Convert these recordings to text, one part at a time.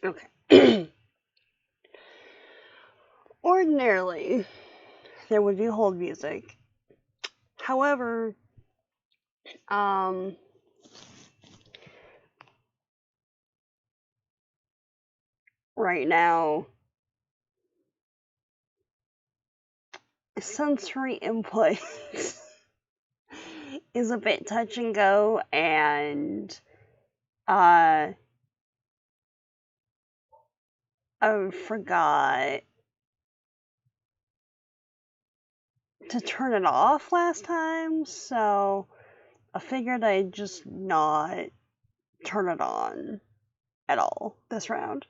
Okay. Ordinarily, there would be hold music. However, um, right now, sensory input is a bit touch and go, and uh, I forgot to turn it off last time, so I figured I'd just not turn it on at all this round.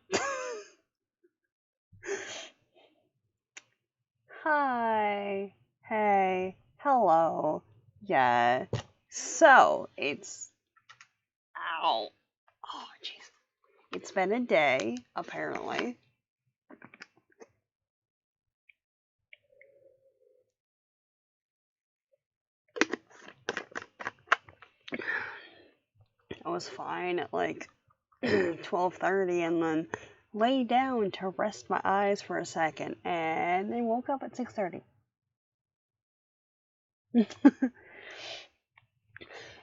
Hi. Hey. Hello. Yeah. So, it's. Ow. Oh, jeez. It's been a day, apparently. I was fine at like 12:30 and then lay down to rest my eyes for a second and then woke up at 6:30.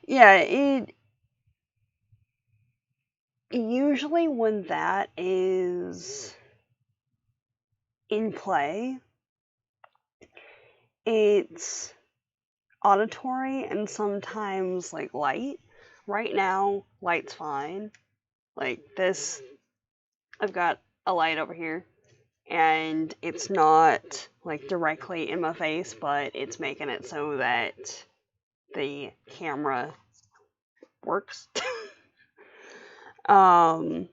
Yeah, it usually when that is in play, it's auditory and sometimes like light. Right now, light's fine. Like this, I've got a light over here, and it's not like directly in my face, but it's making it so that the camera works. um,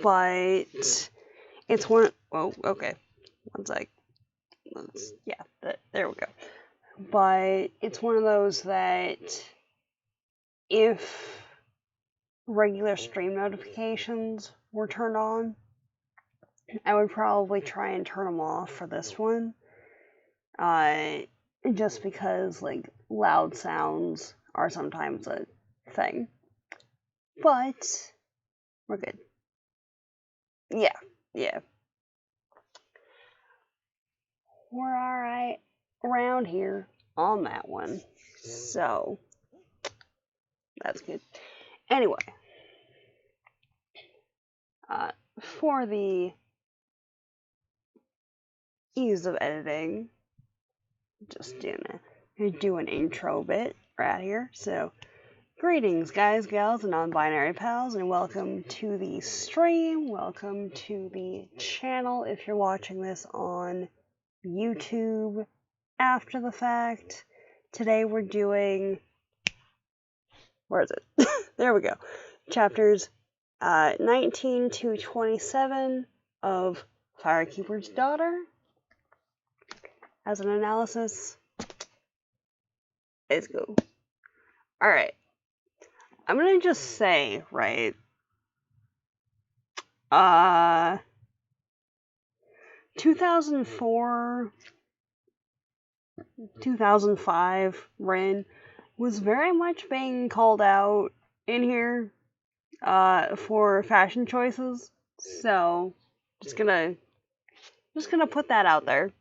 but it's one. Oh, okay. One sec. Yeah, there we go. But it's one of those that if regular stream notifications were turned on, I would probably try and turn them off for this one. Uh, just because, like, loud sounds are sometimes a thing. But, we're good. Yeah, yeah. We're alright around here on that one. So, that's good. Anyway, for the ease of editing, just do an intro bit right here. So, greetings, guys, gals, and non binary pals, and welcome to the stream. Welcome to the channel if you're watching this on YouTube after the fact. Today we're doing. Where is it? There we go. Chapters 19 to 27 of Firekeeper's Daughter. As an analysis, let's go. Alright. I'm gonna just say, right? 2004, 2005 Ren was very much being called out in here for fashion choices. So, just gonna put that out there.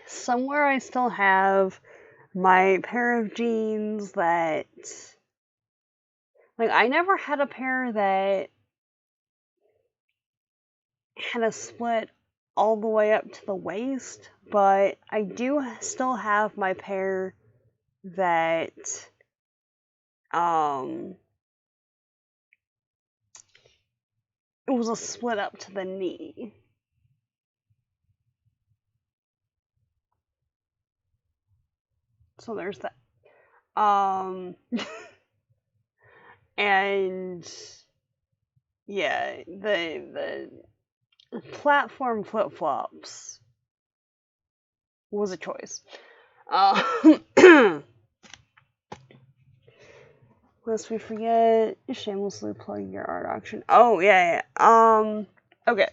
Somewhere I still have my pair of jeans that, like, I never had a pair that had a split all the way up to the waist, but I do still have my pair that it was a split up to the knee. So there's that. And yeah, the platform flip flops was a choice. Lest we forget, shamelessly plug your art auction. Oh yeah. Okay.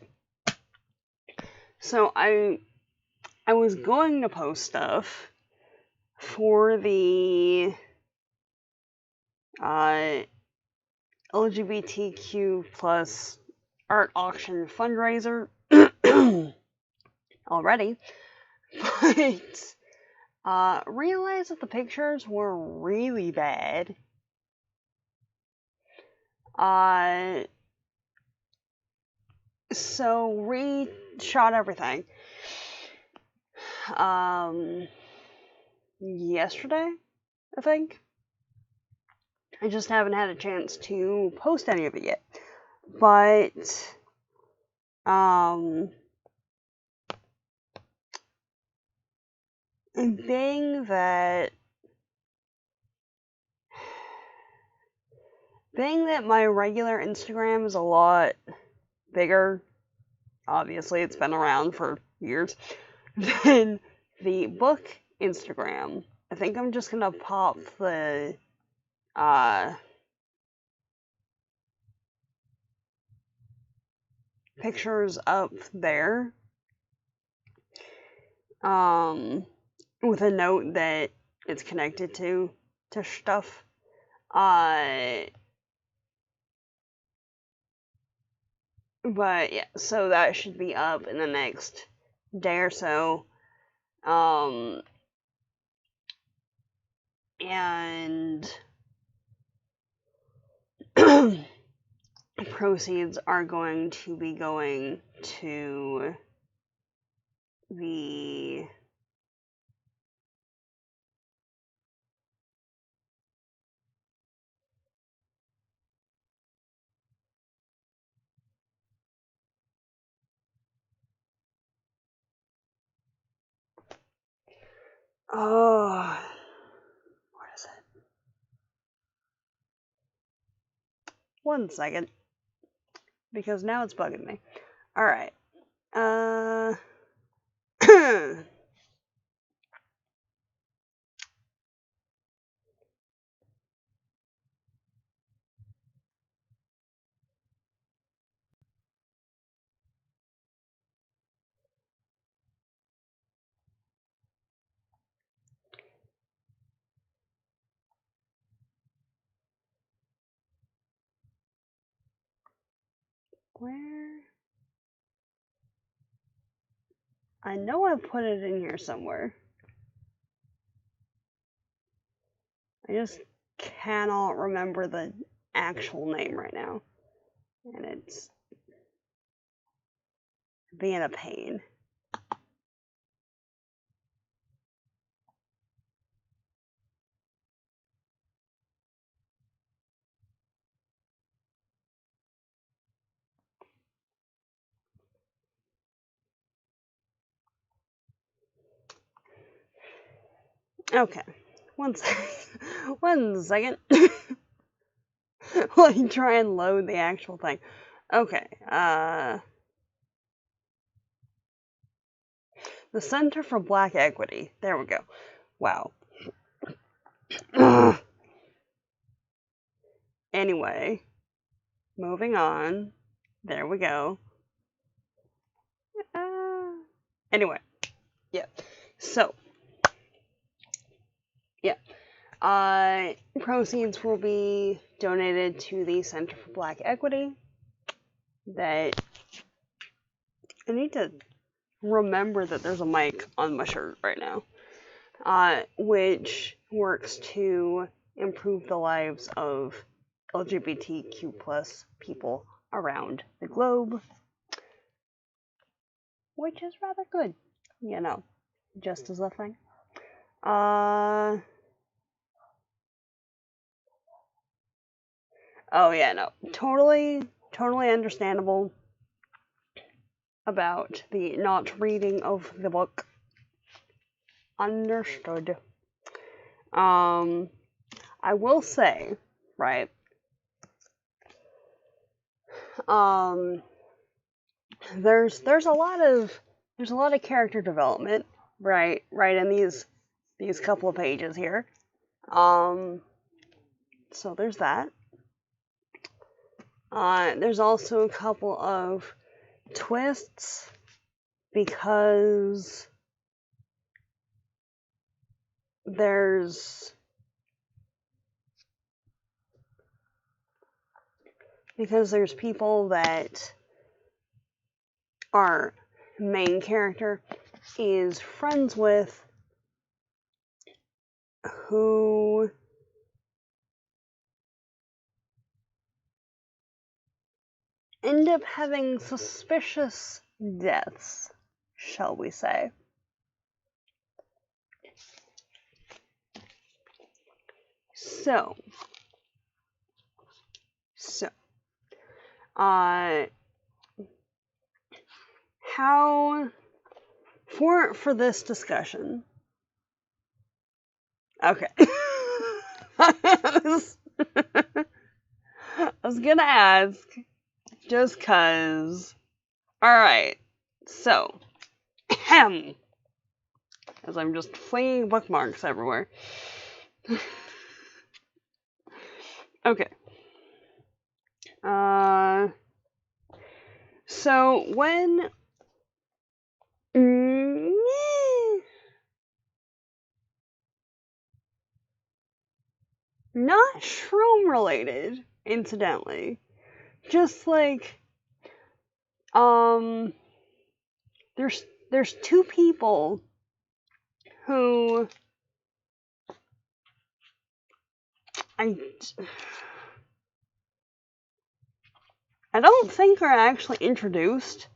So I I was going to post stuff for the LGBTQ plus art auction fundraiser already, but realized that the pictures were really bad. So reshot everything. Yesterday, I think. I just haven't had a chance to post any of it yet. But, being that my regular Instagram is a lot bigger, obviously it's been around for years, than the book Instagram, I think I'm just gonna pop the, pictures up there, with a note that it's connected to stuff. But yeah, so that should be up in the next day or so. And proceeds are going to be going to the what is it? 1 second, because now it's bugging me. All right. Where? I know I put it in here somewhere. I just cannot remember the actual name right now. And it's being a pain. Okay. 1 second. 1 second. While you try and load the actual thing. Okay. The Center for Black Equity. There we go. Wow. Anyway, moving on. There we go. Anyway, yeah. So, yeah. Proceeds will be donated to the Center for Black Equity. That I need to remember that there's a mic on my shirt right now, which works to improve the lives of LGBTQ plus people around the globe, which is rather good, you know, just as a thing. Oh yeah, no, totally understandable about the not reading of the book. Understood. I will say, right, there's a lot of character development, right in these couple of pages here. So there's that. There's also a couple of twists, because there's people that our main character is friends with who end up having suspicious deaths, shall we say. So, how, for this discussion, okay. I was gonna ask, just cause. Alright, so, as I'm just flinging bookmarks everywhere. Okay. So when not shroom related, incidentally. Just like there's two people who I don't think are actually introduced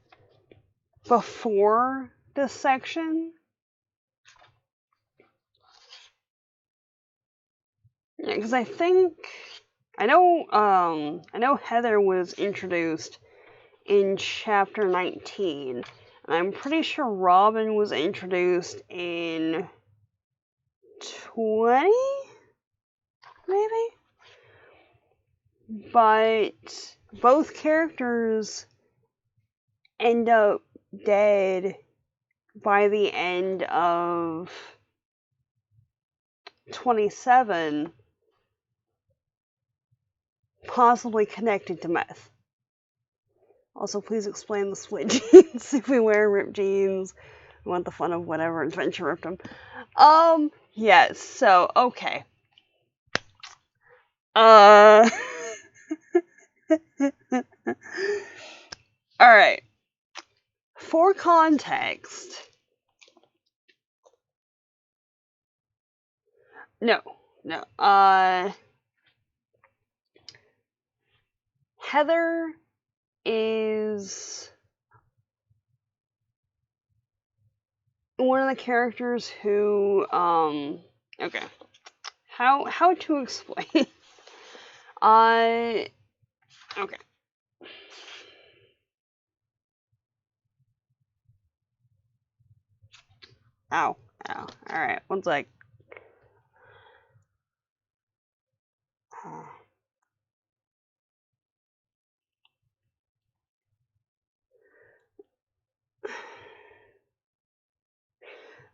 before this section. Yeah, because I know Heather was introduced in chapter 19, and I'm pretty sure Robin was introduced in 20, maybe? But both characters end up dead by the end of 27, possibly connected to meth. Also, please explain the split jeans. If we wear ripped jeans, we want the fun of whatever adventure ripped them. Yes, so, okay. Alright. For context. No. Heather is one of the characters who, okay. How to explain? Okay. Ow. Alright, one sec.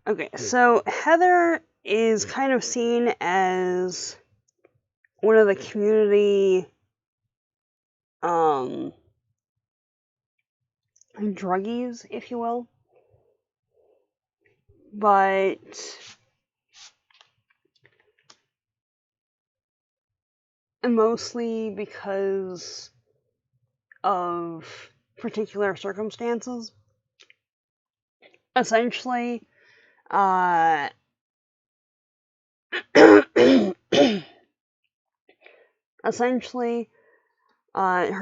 Okay, so Heather is kind of seen as one of the community druggies, if you will. But mostly because of particular circumstances. Essentially, her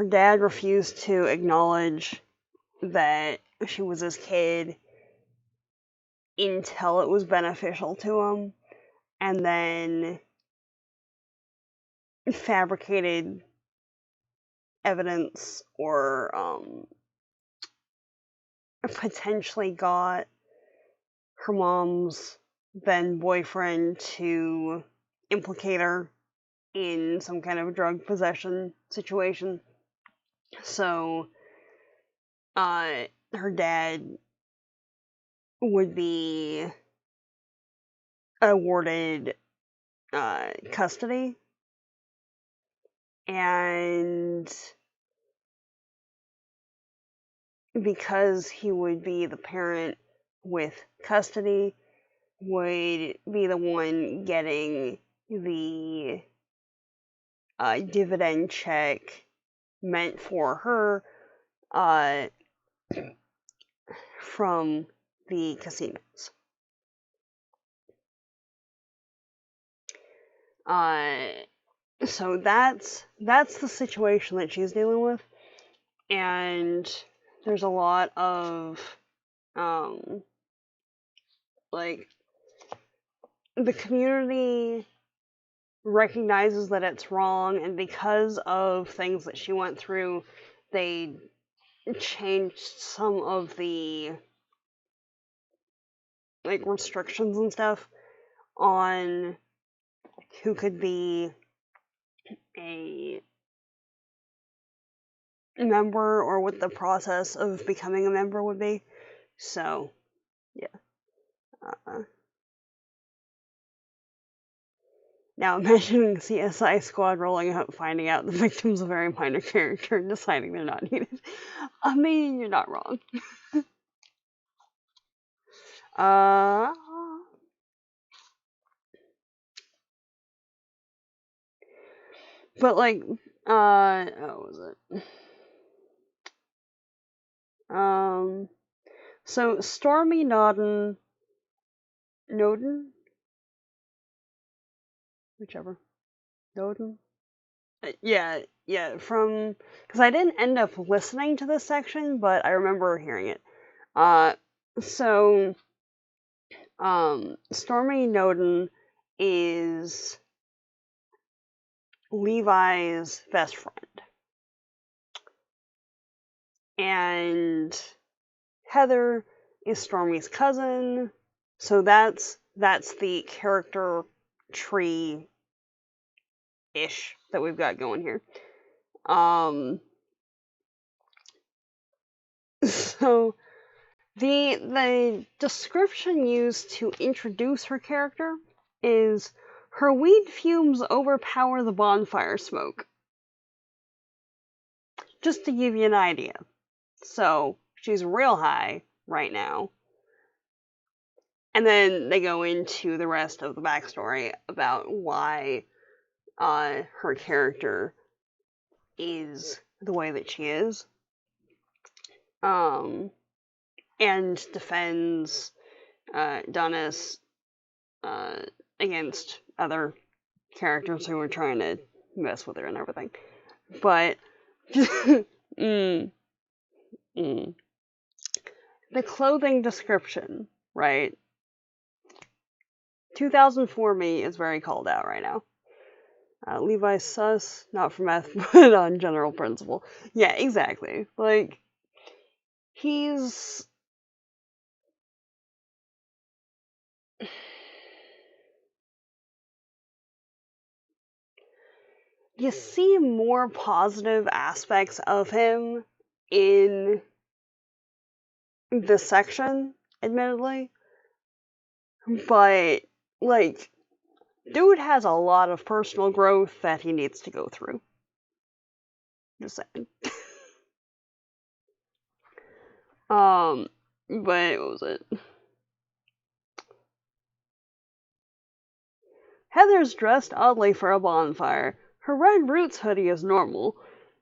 dad refused to acknowledge that she was his kid until it was beneficial to him, and then fabricated evidence or potentially got her mom's then boyfriend to implicate her in some kind of drug possession situation. So, her dad would be awarded custody, and because he would be the parent with custody, would be the one getting the dividend check meant for her from the casinos. So that's the situation that she's dealing with, and there's a lot of like, the community recognizes that it's wrong, and because of things that she went through, they changed some of the like restrictions and stuff on who could be a member or what the process of becoming a member would be. So, yeah. Now imagining CSI Squad rolling up, finding out the victim's a very minor character, and deciding they're not needed. I mean, you're not wrong. But like, what was it? So Stormy Nodden, whichever, Noden. Yeah, from, because I didn't end up listening to this section, but I remember hearing it. So, Stormy Noden is Levi's best friend, and Heather is Stormy's cousin. So that's the character tree ish that we've got going here. So the description used to introduce her character is, her weed fumes overpower the bonfire smoke. Just to give you an idea. So she's real high right now. And then they go into the rest of the backstory about why her character is the way that she is. And defends Donis against other characters who are trying to mess with her and everything. But the clothing description, right? 2004 me is very called out right now. Levi's sus, not for meth, but on general principle. Yeah, exactly. Like, he's... You see more positive aspects of him in this section, admittedly. But, like, dude has a lot of personal growth that he needs to go through. Just saying. But what was it? Heather's dressed oddly for a bonfire. Her red roots hoodie is normal,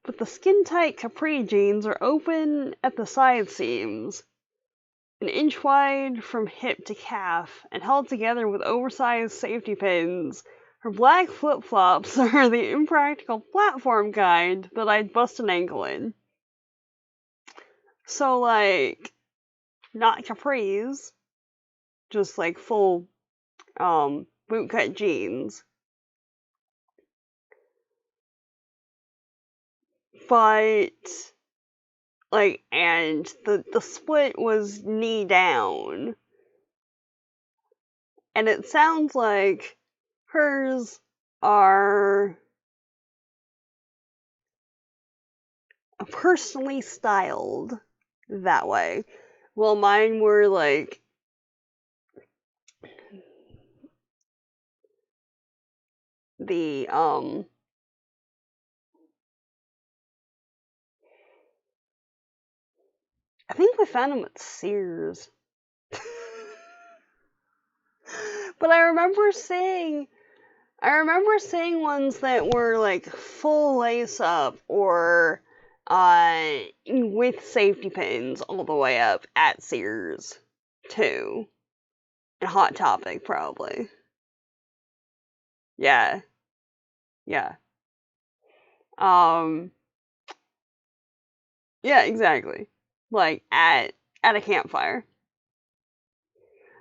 but the skin-tight capri jeans are open at the side seams, an inch wide from hip to calf, and held together with oversized safety pins. Her black flip-flops are the impractical platform kind that I'd bust an ankle in. So, like, not capris, just like full bootcut jeans. But, like, and the split was knee down. And it sounds like hers are personally styled that way. Well, mine were like the I think we found them at Sears. But I remember seeing ones that were like full lace up or with safety pins all the way up at Sears too. And Hot Topic probably. Yeah. Yeah. Um yeah, exactly. Like at a campfire.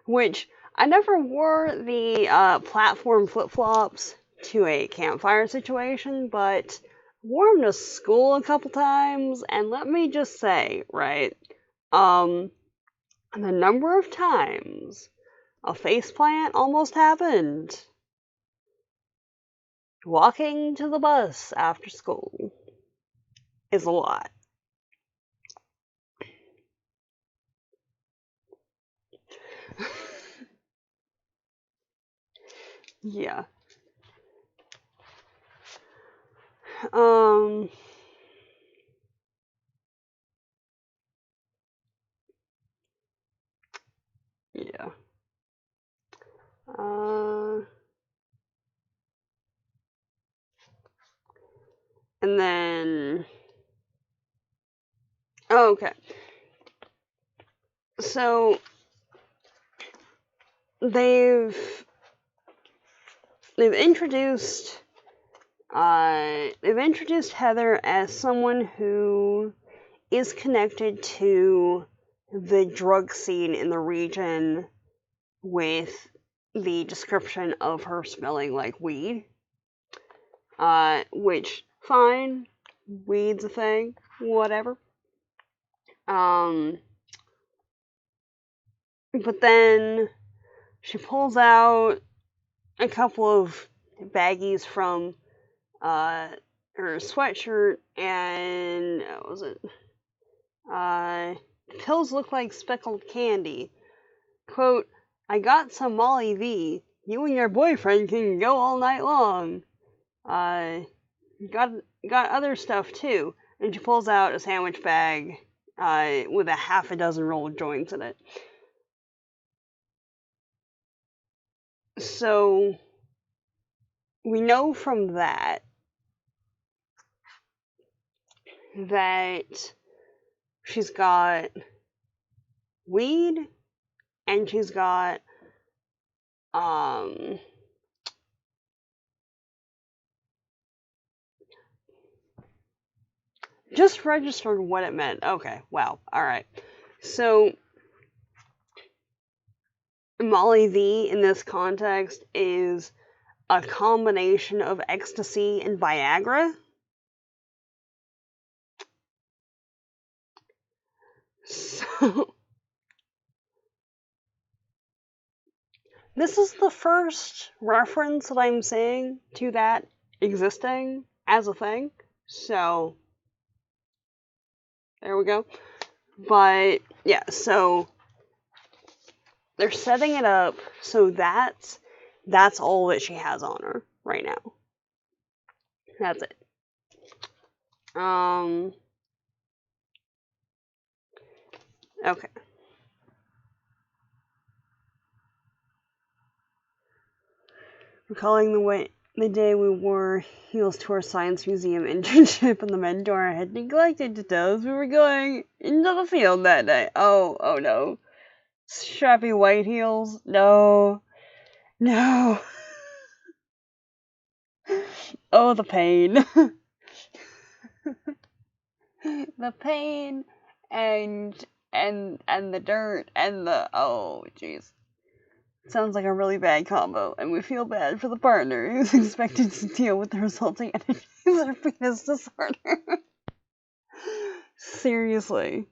Which I never wore the platform flip-flops to a campfire situation, but wore them to school a couple times, and let me just say, right, the number of times a faceplant almost happened walking to the bus after school is a lot. Yeah. Um, yeah. And then, oh, okay. So they've introduced Heather as someone who is connected to the drug scene in the region with the description of her smelling like weed. Which, fine, weed's a thing, whatever. But then she pulls out a couple of baggies from her sweatshirt, and what was it? The pills look like speckled candy. Quote, I got some Molly V. You and your boyfriend can go all night long. Got other stuff too. And she pulls out a sandwich bag with a half a dozen rolled joints in it. So we know from that she's got weed and she's got just registered what it meant. Okay, wow. Alright. So Molly V in this context is a combination of ecstasy and Viagra. So this is the first reference that I'm seeing to that existing as a thing. So there we go. But yeah, so they're setting it up so that's all that she has on her right now. That's it. Okay. Recalling the day we wore heels to our science museum internship and the mentor had neglected to tell us we were going into the field that day. Oh no. Strappy white heels? No. No. Oh, the pain. The pain and the dirt and the, oh jeez. Sounds like a really bad combo, and we feel bad for the partner who's expected to deal with the resulting energies of penis disorder. Seriously.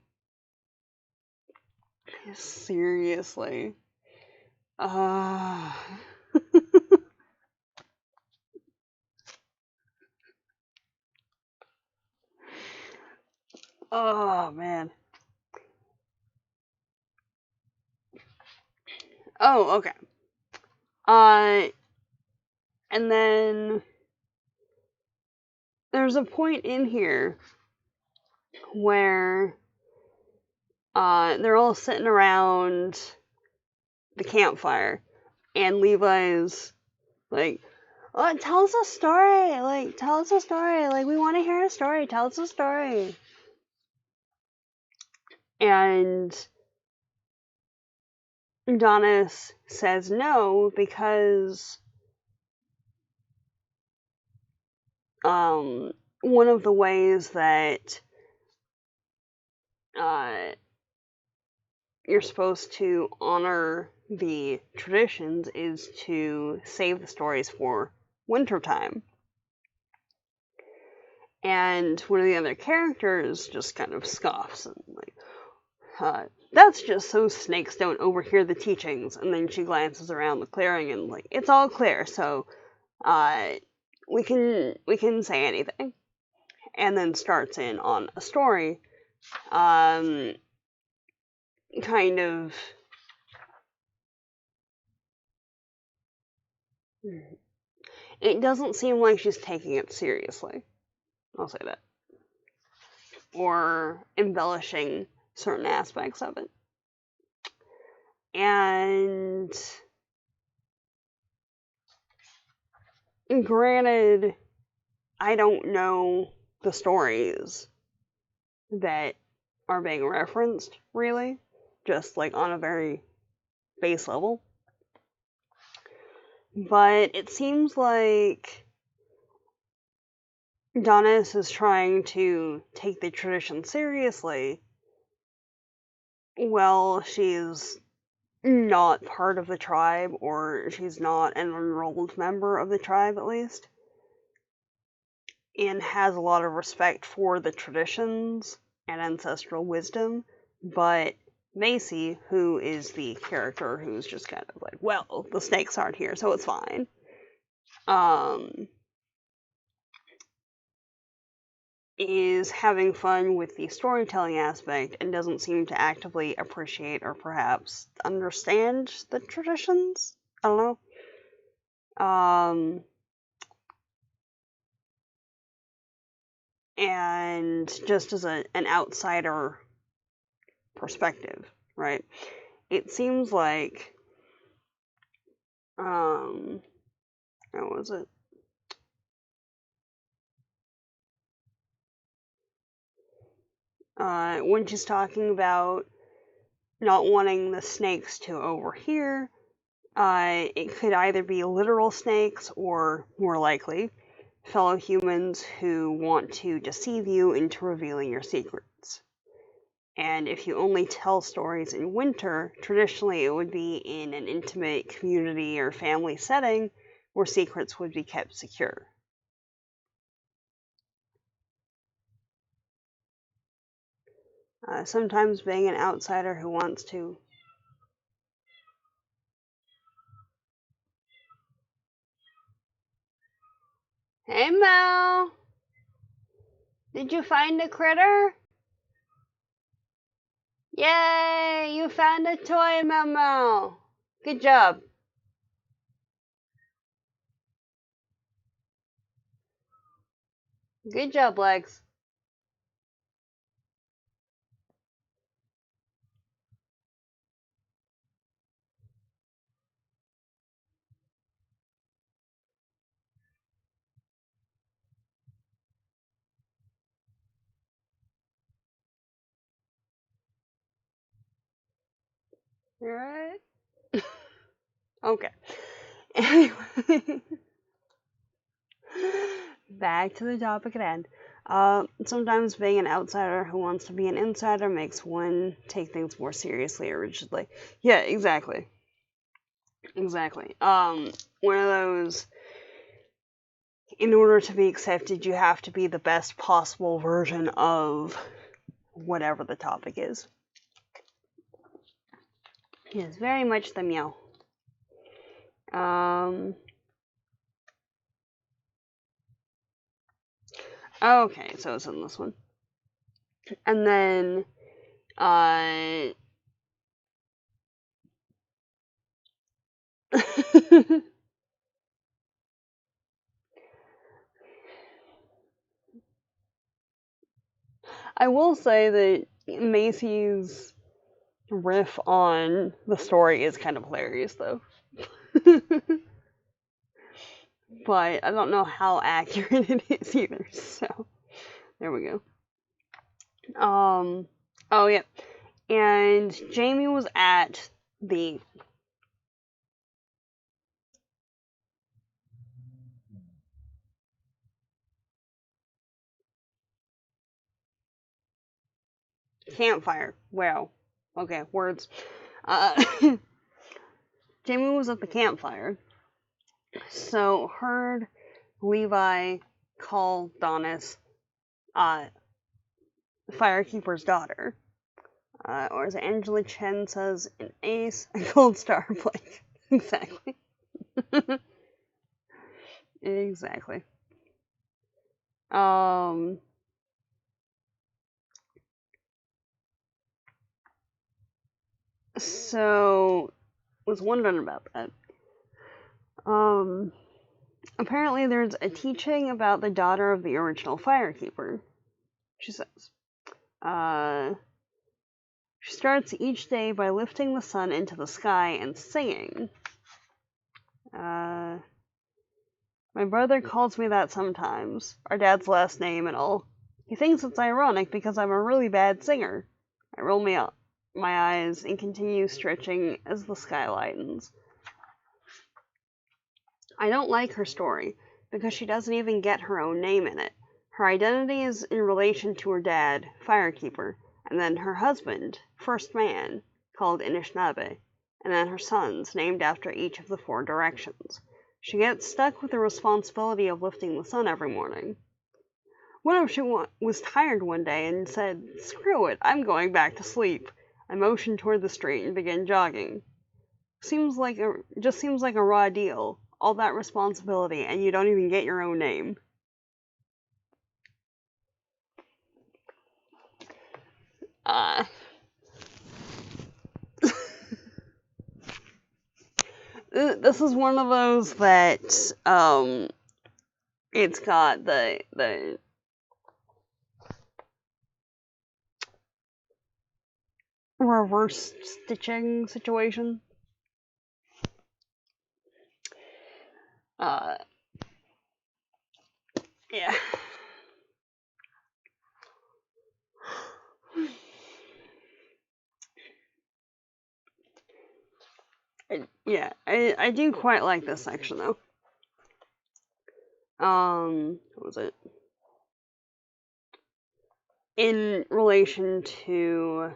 Seriously. Oh, man. Oh, okay. And then there's a point in here where they're all sitting around the campfire, And Levi's like, oh, tell us a story. Like, tell us a story. Like, we want to hear a story. Tell us a story. And Adonis says no because one of the ways that you're supposed to honor the traditions is to save the stories for wintertime. And one of the other characters just kind of scoffs and like, that's just so snakes don't overhear the teachings. And then she glances around the clearing and like, it's all clear, so we can say anything. And then starts in on a story, kind of it doesn't seem like she's taking it seriously. I'll say that. Or embellishing certain aspects of it. And granted, I don't know the stories that are being referenced, really. Just like on a very base level. But it seems like Donis is trying to take the tradition seriously. Well, she's not part of the tribe, or she's not an enrolled member of the tribe, at least. And has a lot of respect for the traditions and ancestral wisdom, but Macy, who is the character who's just kind of like, well, the snakes aren't here, so it's fine, is having fun with the storytelling aspect and doesn't seem to actively appreciate or perhaps understand the traditions. I don't know. And just as an outsider perspective, right? It seems like, how was it? When she's talking about not wanting the snakes to overhear, it could either be literal snakes or, more likely, fellow humans who want to deceive you into revealing your secrets. And if you only tell stories in winter, traditionally it would be in an intimate community or family setting where secrets would be kept secure. Sometimes being an outsider who wants to... Hey, Mel! Did you find a critter? Yay! You found a toy, Mel! Good job. Good job, Lex. Alright. Okay. Anyway. Back to the topic at hand. Sometimes being an outsider who wants to be an insider makes one take things more seriously or rigidly. Yeah, exactly. Exactly. One of those, in order to be accepted, you have to be the best possible version of whatever the topic is. Yes, very much the meow. Okay, so it's in this one. And then, I will say that Macy's riff on the story is kind of hilarious, though. But I don't know how accurate it is either, so there we go. Oh yeah. And Jamie was at the campfire. Wow. Okay, words. Uh, Jamie was at the campfire, so heard Levi call Donis, Firekeeper's daughter. Or as Angela Chen says, an ace, a gold star blank. Exactly. Exactly. So was wondering about that. Apparently there's a teaching about the daughter of the original Firekeeper. She says, she starts each day by lifting the sun into the sky and singing. My brother calls me that sometimes, our dad's last name and all. He thinks it's ironic because I'm a really bad singer. I roll my eyes and continue stretching as the sky lightens. I don't like her story because she doesn't even get her own name in it. Her identity is in relation to her dad, Firekeeper, and then her husband, First Man, called Anishinaabe, and then her sons, named after each of the 4 directions. She gets stuck with the responsibility of lifting the sun every morning. What if she was tired one day and said, "Screw it, I'm going back to sleep"? I motioned toward the street and began jogging. Seems like a raw deal. All that responsibility, and you don't even get your own name. This is one of those that it's got the reverse stitching situation. Yeah. I do quite like this section though. What was it? In relation to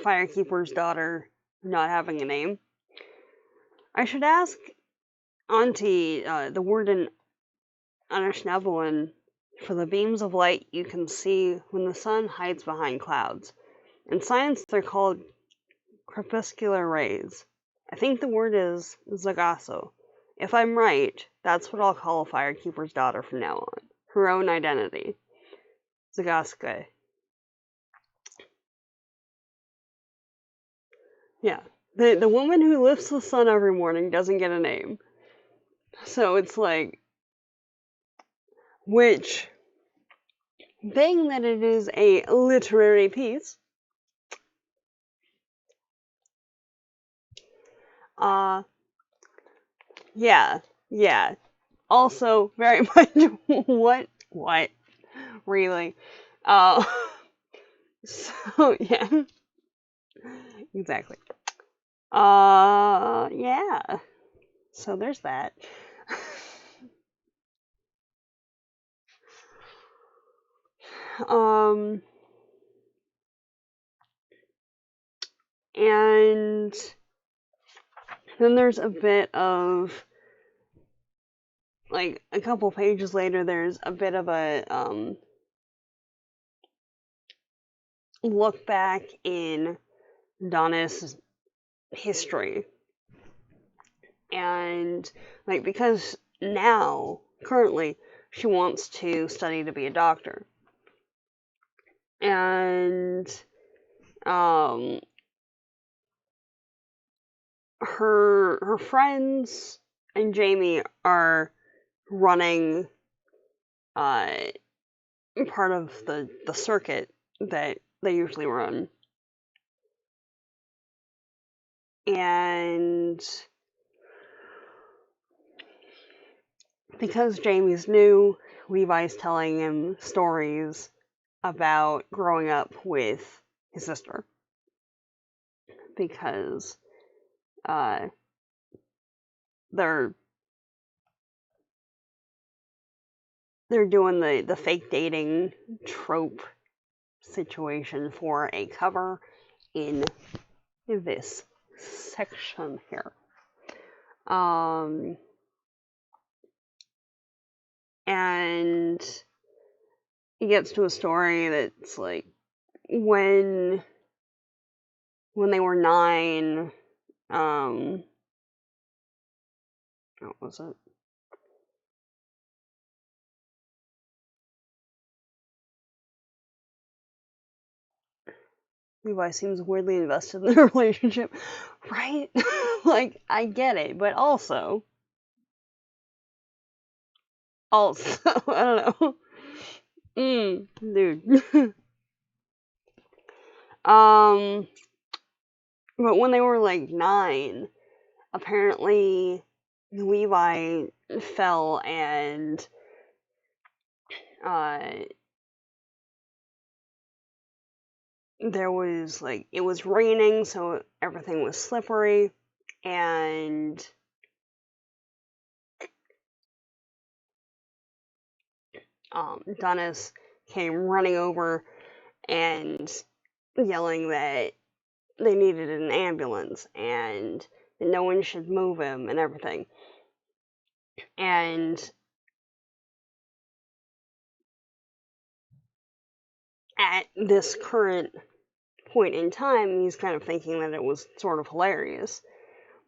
Firekeeper's daughter not having a name. I should ask Auntie, the warden Anishinaabe, for the beams of light you can see when the sun hides behind clouds. In science, they're called crepuscular rays. I think the word is zagasso. If I'm right, that's what I'll call Firekeeper's daughter from now on. Her own identity. Zagaske. Yeah. The woman who lifts the sun every morning doesn't get a name. So it's like, which, being that it is a literary piece, yeah. Also, very much, what, really? So, yeah. Exactly. Yeah. So there's that. And then there's a bit of, like, a couple pages later, there's a bit of a, look back in Donna's history. And, like, because now, currently, she wants to study to be a doctor. And, her friends and Jamie are running, part of the circuit that they usually run. And because Jamie's new, Levi's telling him stories about growing up with his sister. Because they're doing the fake dating trope situation for a cover in this section here. And he gets to a story that's like when they were 9, what was it? Levi seems weirdly invested in the relationship, right? Like, I get it, but also, I don't know. Dude. But when they were like 9, apparently Levi fell and there was like, it was raining, so everything was slippery, and Dennis came running over and yelling that they needed an ambulance and that no one should move him and everything. And at this current point in time, he's kind of thinking that it was sort of hilarious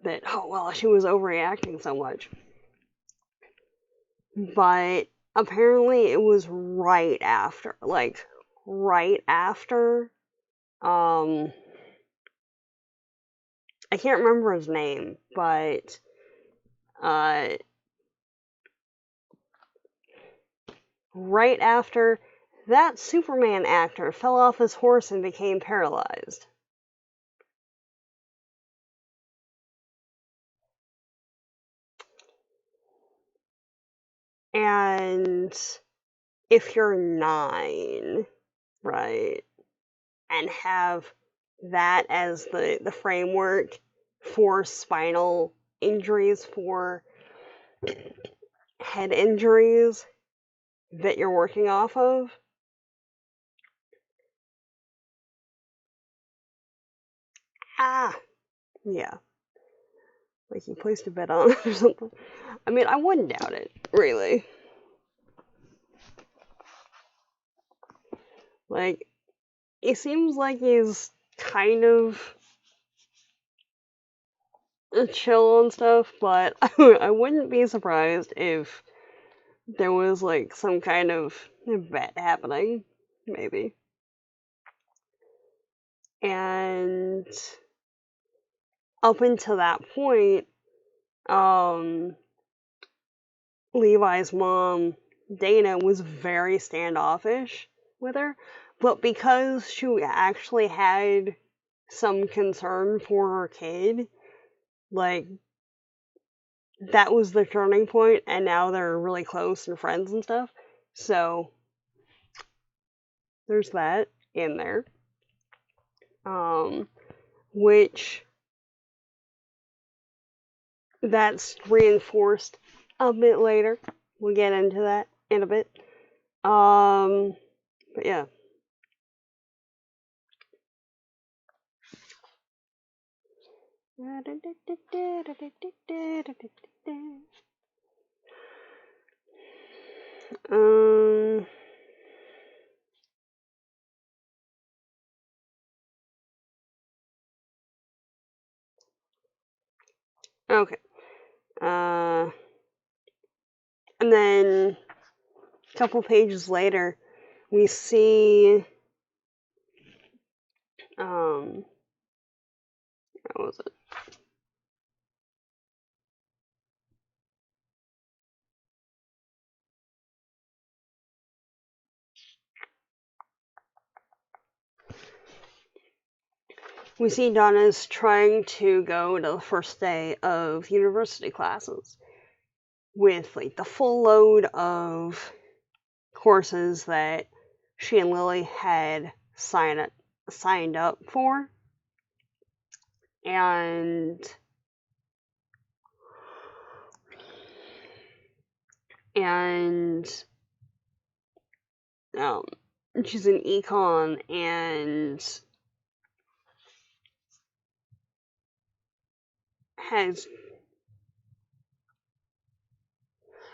that, oh, well, she was overreacting so much. But apparently it was right after, I can't remember his name, but right after that Superman actor fell off his horse and became paralyzed. And if you're 9, right, and have that as the framework for spinal injuries, for head injuries that you're working off of, yeah, like you placed a bet on it or something. I mean, I wouldn't doubt it, really. Like, it seems like he's kind of chill and stuff, but I wouldn't be surprised if there was like some kind of bet happening, maybe. And up until that point, Levi's mom, Dana, was very standoffish with her, but because she actually had some concern for her kid, like, that was the turning point, and now they're really close and friends and stuff. So there's that in there. Which that's reinforced a bit later. We'll get into that in a bit. But yeah. Okay. And then a couple pages later, we see what was it? we see Donna's trying to go to the first day of university classes with like the full load of courses that she and Lily had signed up for. And she's in econ and has,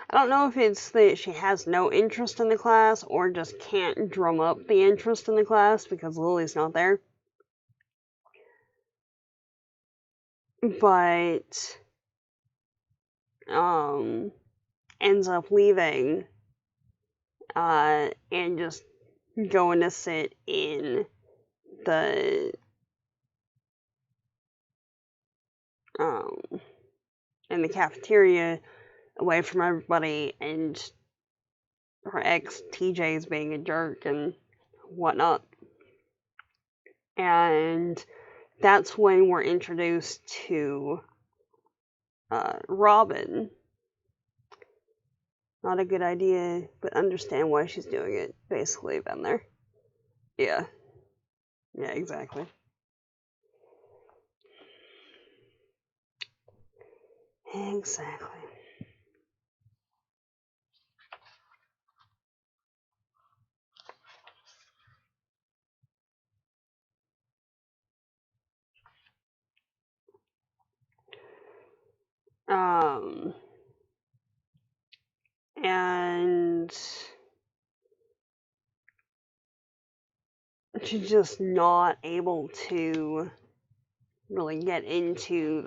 I don't know if it's that she has no interest in the class or just can't drum up the interest in the class because Lily's not there. But ends up leaving and just going to sit in the cafeteria away from everybody, and her ex TJ's being a jerk and whatnot. And that's when we're introduced to Robin. Not a good idea, but understand why she's doing it. Basically, been there. Yeah. Yeah, exactly. Exactly. And she's just not able to really get into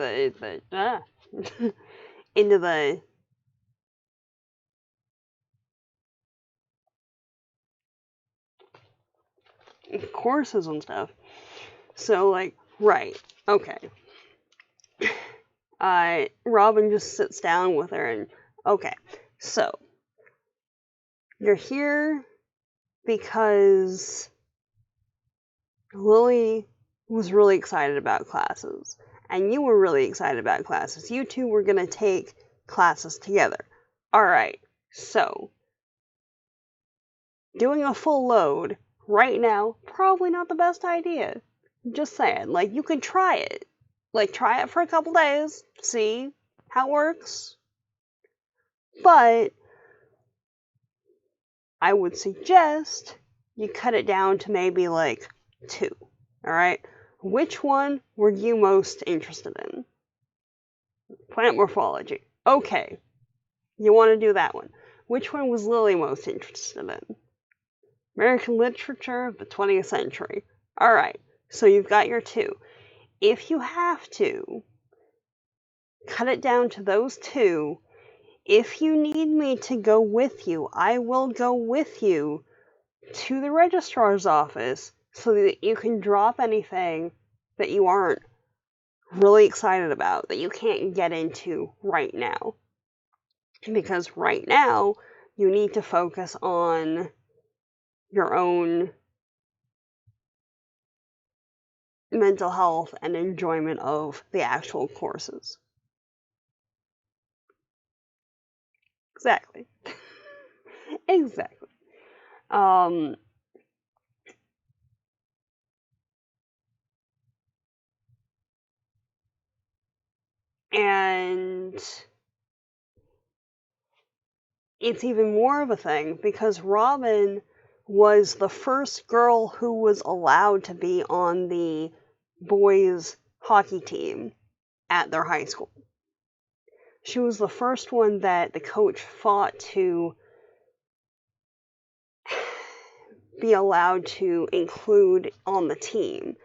into the courses and stuff. So, like, right, okay. Robin just sits down with her and, okay, so, you're here because Lily was really excited about classes, and you were really excited about classes. You two were gonna take classes together. Alright, so, doing a full load right now, probably not the best idea. Just saying, like, you could try it. Like, try it for a couple days, see how it works. But I would suggest you cut it down to maybe, like, 2. Alright? Which one were you most interested in? Plant morphology. Okay. You want to do that one. Which one was Lily most interested in? American literature of the 20th century. Alright. So you've got your 2. If you have to, cut it down to those 2. If you need me to go with you, I will go with you to the registrar's office so that you can drop anything that you aren't really excited about, that you can't get into right now. Because right now, you need to focus on your own mental health and enjoyment of the actual courses. Exactly. Exactly. And it's even more of a thing because Robin was the first girl who was allowed to be on the boys' hockey team at their high school. She was the first one that the coach fought to be allowed to include on the team.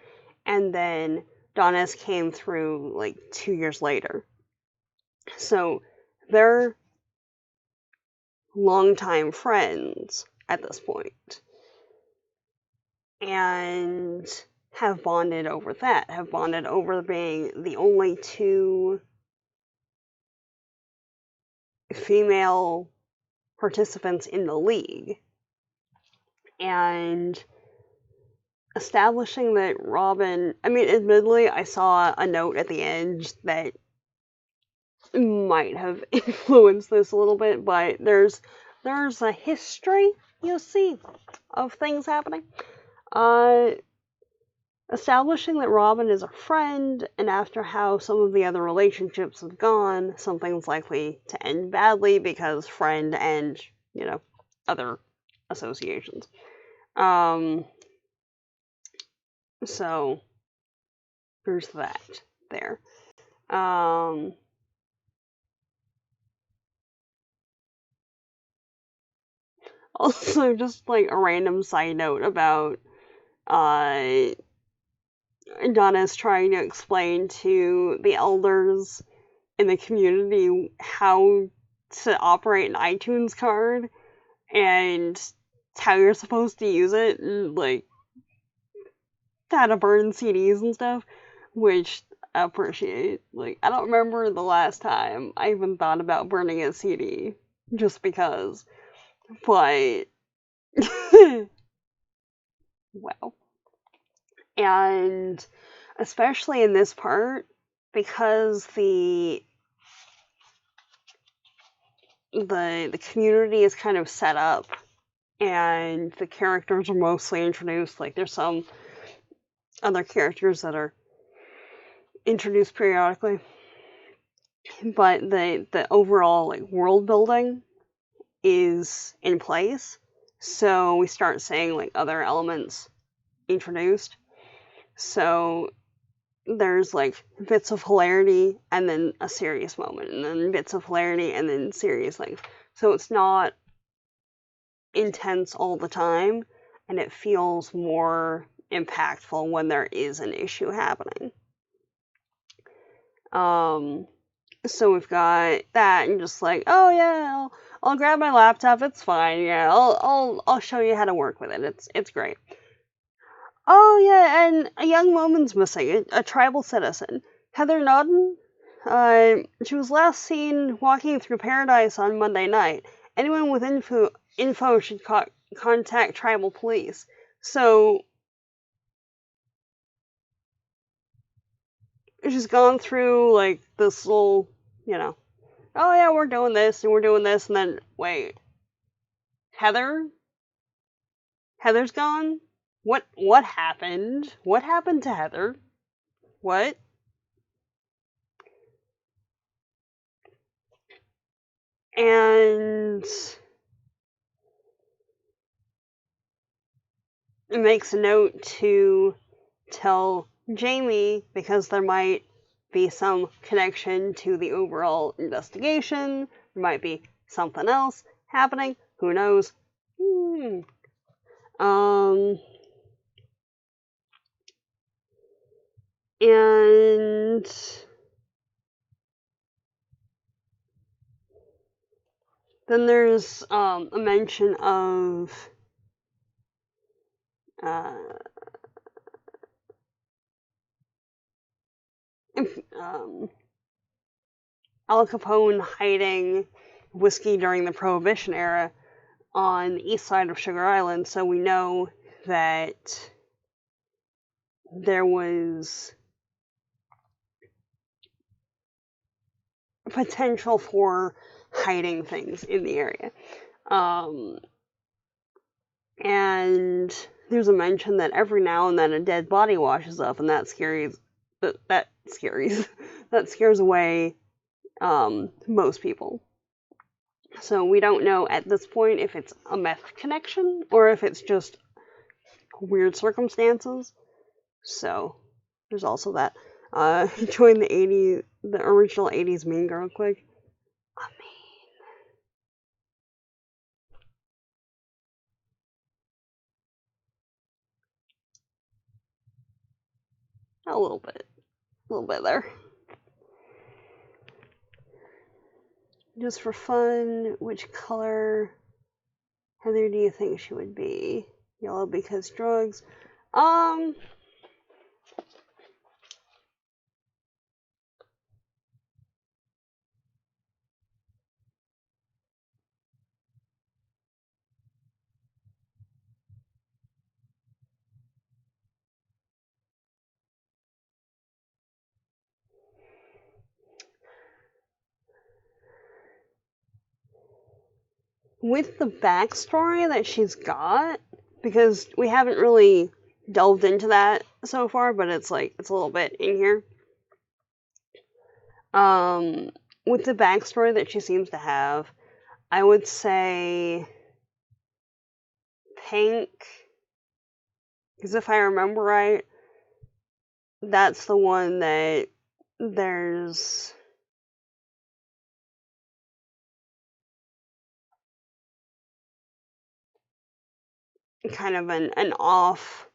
And then Donna's came through like 2 years later. So they're longtime friends at this point. And have bonded over that, have bonded over being the only 2 female participants in the league. And establishing that Robin, I mean, admittedly, I saw a note at the end that might have influenced this a little bit, but there's a history, you'll see, of things happening. Establishing that Robin is a friend, and after how some of the other relationships have gone, something's likely to end badly because friend and, other associations. So there's that there. Also, just like a random side note about Donna's trying to explain to the elders in the community how to operate an iTunes card and how you're supposed to use it, and like how to burn CDs and stuff, which I appreciate. Like, I don't remember the last time I even thought about burning a CD, just because. But wow. And especially in this part, because the community is kind of set up and the characters are mostly introduced, like there's some other characters that are introduced periodically, but the overall like world building is in place, so we start seeing like other elements introduced. So there's like bits of hilarity and then a serious moment, and then bits of hilarity and then serious things. So it's not intense all the time, and it feels more impactful when there is an issue happening. So we've got that, and just like, oh yeah, I'll grab my laptop. It's fine. Yeah, I'll show you how to work with it. It's great. Oh yeah, and a young woman's missing, a tribal citizen, Heather Nodden. She was last seen walking through Paradise on Monday night. Anyone with info should contact tribal police. So she's gone through like this little, oh yeah, we're doing this and we're doing this, and then wait, Heather's gone. What happened? What happened to Heather? What? And it makes a note to tell Jamie, because there might be some connection to the overall investigation. There might be something else happening. Who knows? And then there's a mention of Al Capone hiding whiskey during the Prohibition era on the east side of Sugar Island, so we know that there was potential for hiding things in the area. And there's a mention that every now and then a dead body washes up, and that scares away most people. So we don't know at this point if it's a meth connection or if it's just weird circumstances. So there's also that. Join the original 80s Mean Girl quick. A little bit there. Just for fun, which color Heather do you think she would be? Yellow because drugs. with the backstory that she's got, because we haven't really delved into that so far, but it's like, it's a little bit in here. With the backstory that she seems to have, I would say Pink, because if I remember right, that's the one that there's kind of an off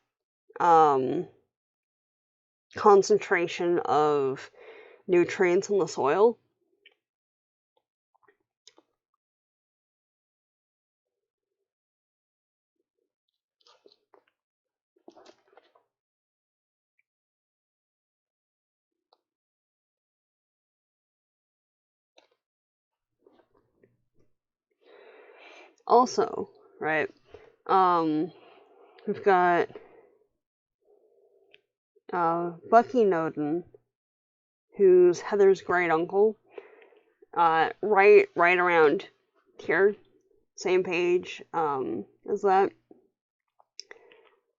concentration of nutrients in the soil. Also, right, we've got Bucky Noden, who's Heather's great uncle, right around here, same page as that.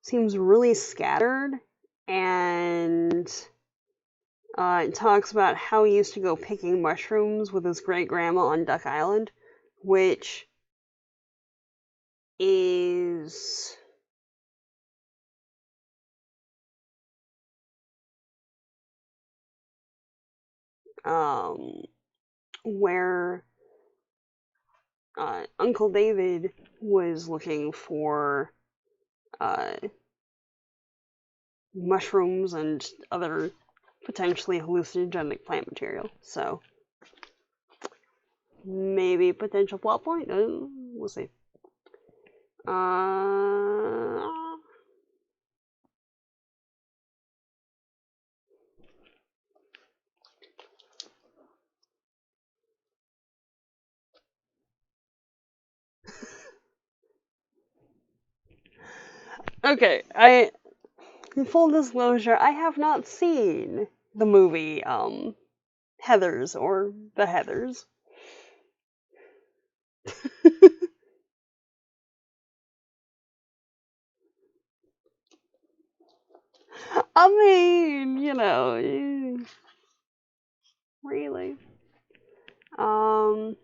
Seems really scattered, and it talks about how he used to go picking mushrooms with his great grandma on Duck Island, which is where Uncle David was looking for mushrooms and other potentially hallucinogenic plant material. So maybe potential plot point. We'll see. Okay, in full disclosure, I have not seen the movie Heathers or The Heathers. I mean, you know, really. And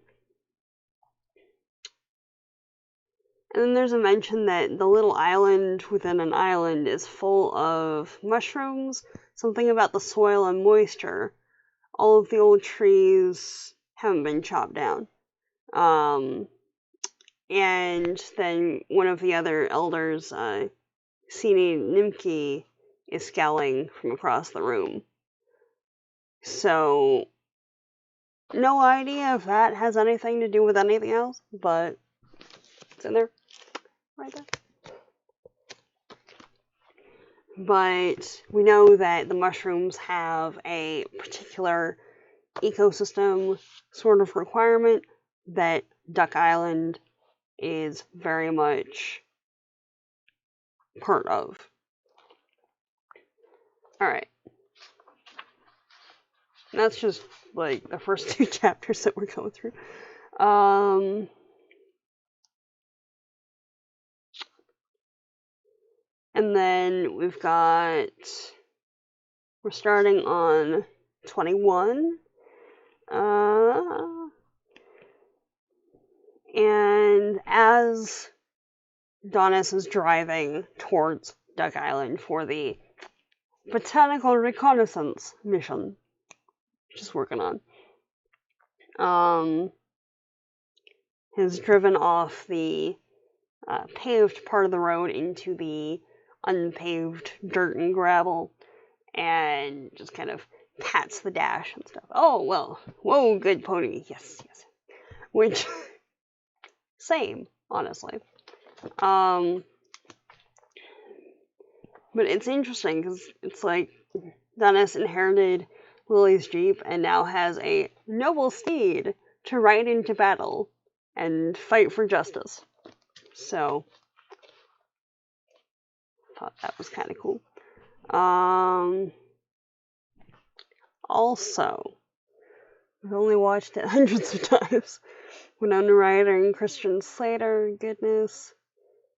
then there's a mention that the little island within an island is full of mushrooms, something about the soil and moisture. All of the old trees haven't been chopped down. And then one of the other elders, Sini Nimki, is scowling from across the room. So, no idea if that has anything to do with anything else, but it's in there. Right there. But we know that the mushrooms have a particular ecosystem sort of requirement that Duck Island is very much part of. Alright. That's just like the first 2 chapters that we're going through. And then we're starting on 21. And as Donis is driving towards Duck Island for the botanical reconnaissance mission she's working on, has driven off the paved part of the road into the unpaved dirt and gravel, and just kind of pats the dash and stuff. Oh, well, whoa, good pony, yes. Which, same, honestly. But it's interesting, because it's like Dennis inherited Lily's Jeep and now has a noble steed to ride into battle and fight for justice. So, thought that was kind of cool. Also, I've only watched it hundreds of times. Winona Ryder and Christian Slater, goodness.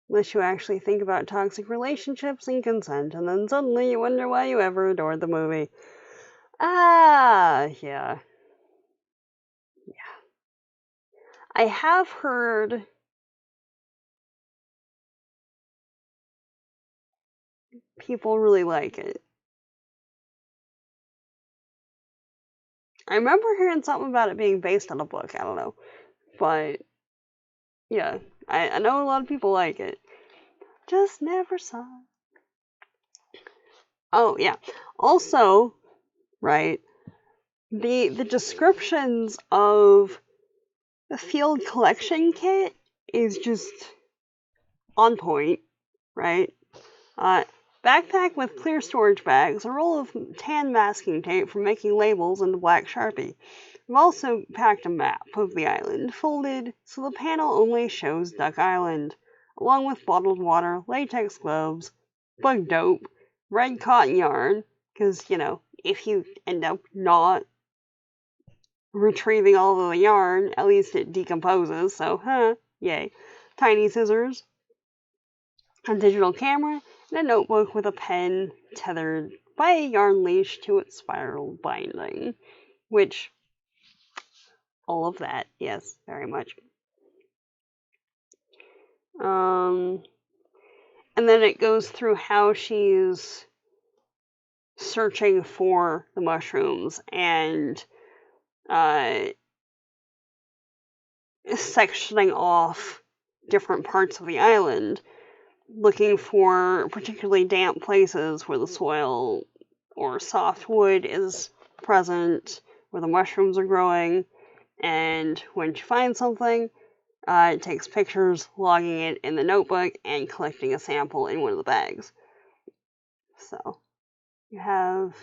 Unless you actually think about toxic relationships and consent, and then suddenly you wonder why you ever adored the movie. Yeah. I have heard people really like it. I remember hearing something about it being based on a book, I don't know. But, yeah, I know a lot of people like it. Just never saw it. Oh, yeah. Also, right, the descriptions of the field collection kit is just on point, right? Backpack with clear storage bags, a roll of tan masking tape for making labels, and a black Sharpie. We've also packed a map of the island, folded so the panel only shows Duck Island, along with bottled water, latex gloves, bug dope, red cotton yarn, because, if you end up not retrieving all of the yarn, at least it decomposes, so, yay. Tiny scissors, a digital camera, and a notebook with a pen tethered by a yarn leash to its spiral binding. Which, all of that, yes, very much. And then it goes through how she's searching for the mushrooms and sectioning off different parts of the island, looking for particularly damp places where the soil or soft wood is present, where the mushrooms are growing, and when she finds something, it takes pictures, logging it in the notebook, and collecting a sample in one of the bags. So, you have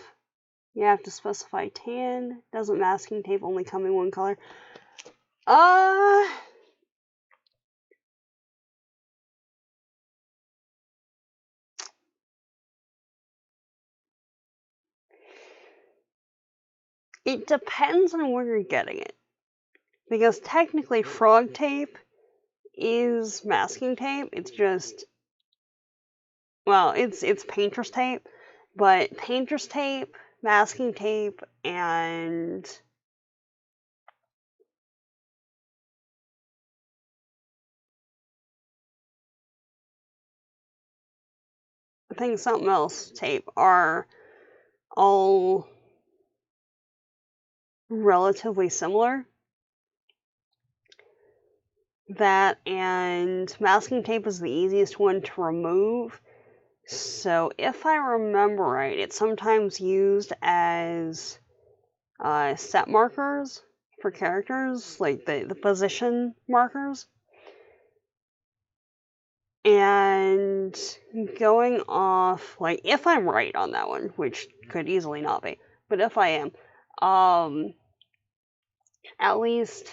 to specify tan. Doesn't masking tape only come in one color? It depends on where you're getting it. Because technically frog tape is masking tape. It's just, well, it's painter's tape, but painter's tape, masking tape, and I think something else tape are all relatively similar. That and masking tape is the easiest one to remove. So if I remember right, it's sometimes used as set markers for characters, like the position markers. And going off, like, if I'm right on that one, which could easily not be, but if I am, at least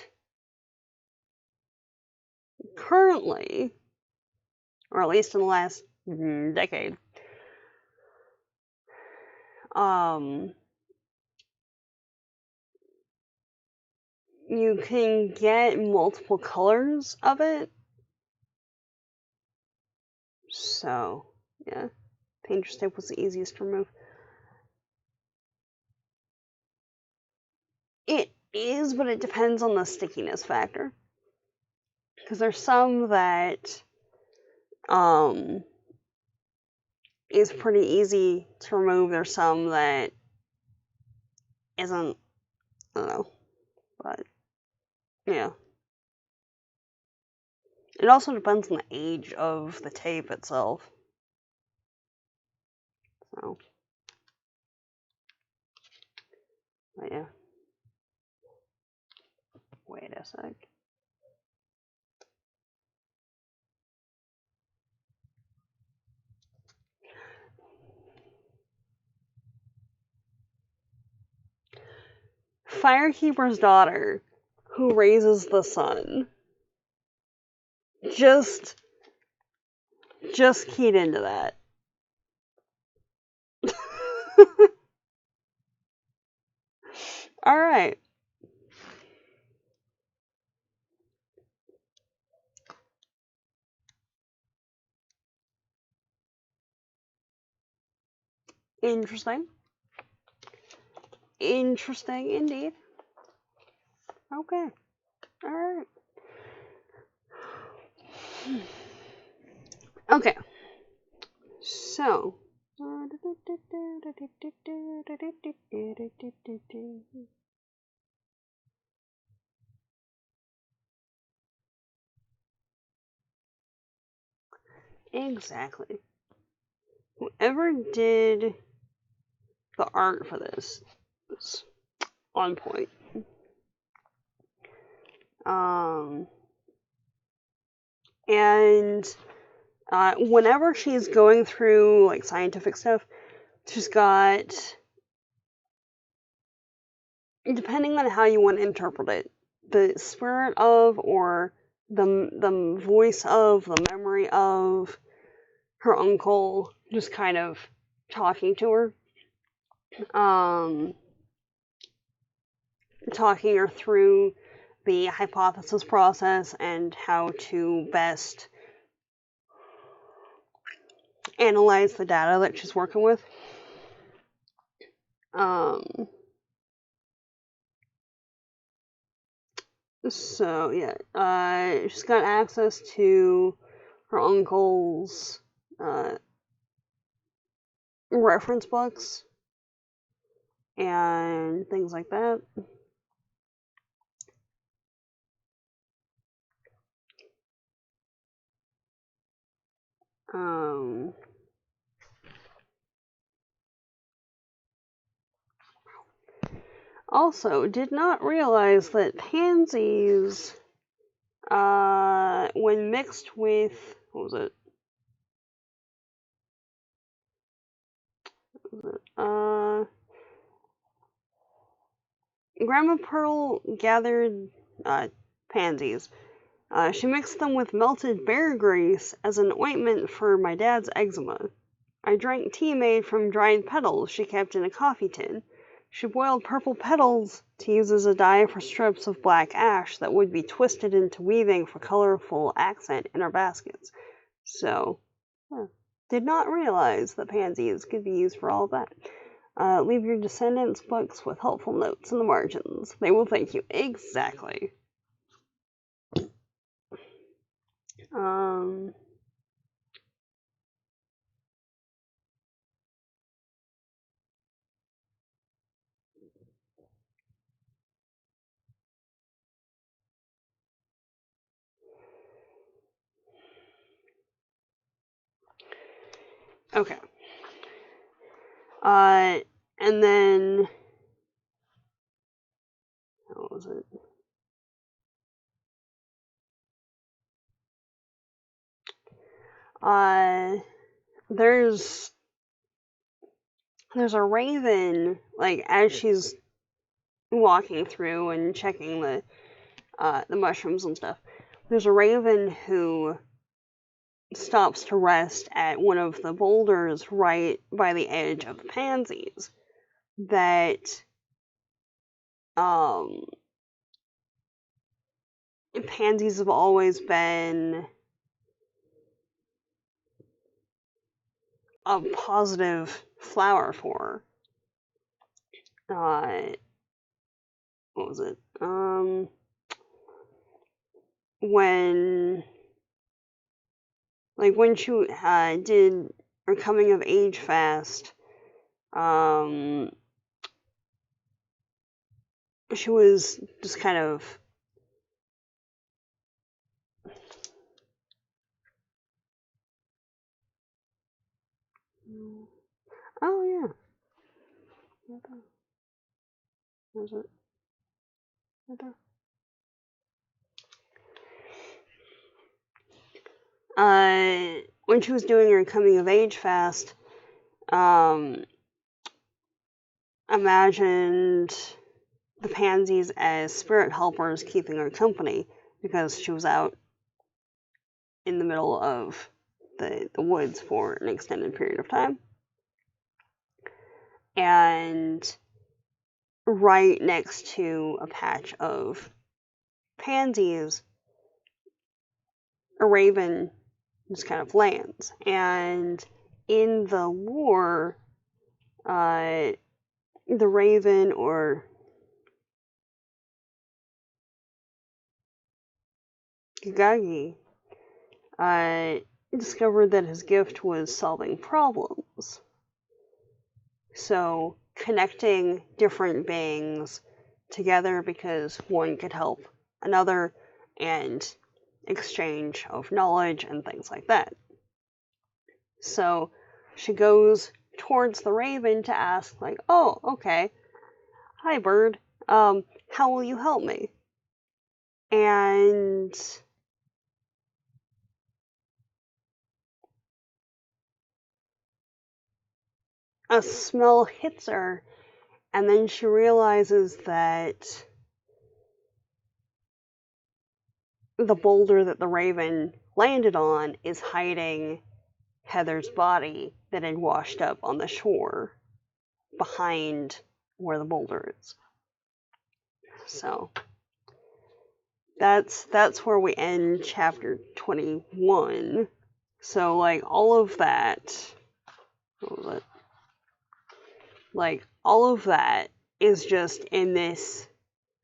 currently, or at least in the last decade, you can get multiple colors of it. So, yeah, painter's tape was the easiest to remove. It is, but it depends on the stickiness factor. Because there's some that is pretty easy to remove. There's some that isn't. I don't know. But, yeah. It also depends on the age of the tape itself. So. But yeah. Wait a sec. Firekeeper's daughter, who raises the sun, just keyed into that. Alright. Interesting. Interesting indeed. Okay. Alright. Okay. So. Exactly. Whoever did the art for this was on point. And whenever she's going through like scientific stuff, she's got, depending on how you want to interpret it, the spirit of or the voice of, the memory of her uncle just kind of talking to her, talking her through the hypothesis process and how to best analyze the data that she's working with. So yeah, she's got access to her uncle's reference books and things like that. Also, did not realize that pansies, when mixed with, what was it? Grandma Pearl gathered pansies. She mixed them with melted bear grease as an ointment for my dad's eczema. I drank tea made from dried petals she kept in a coffee tin. She boiled purple petals to use as a dye for strips of black ash that would be twisted into weaving for colorful accent in our baskets. So, did not realize that pansies could be used for all of that. Leave your descendants books with helpful notes in the margins. They will thank you. Exactly. Okay. And then, what was it? There's a raven, like, as she's walking through and checking the mushrooms and stuff. There's a raven who stops to rest at one of the boulders right by the edge of the pansies that pansies have always been a positive flower for. What was it? When she did her coming of age fast, she was just kind of oh yeah. Was it? When she was doing her coming of age fast, imagined the pansies as spirit helpers keeping her company because she was out in the middle of the woods for an extended period of time. And right next to a patch of pansies, a raven just kind of lands. And in the lore, the raven, or Gagagi, discovered that his gift was solving problems. So connecting different beings together because one could help another, and exchange of knowledge and things like that. So she goes towards the raven to ask, like, oh, okay, hi bird, how will you help me? And a smell hits her, and then she realizes that the boulder that the raven landed on is hiding Heather's body that had washed up on the shore behind where the boulder is. So that's where we end chapter 21. So like all of that, what was it? Like all of that is just in this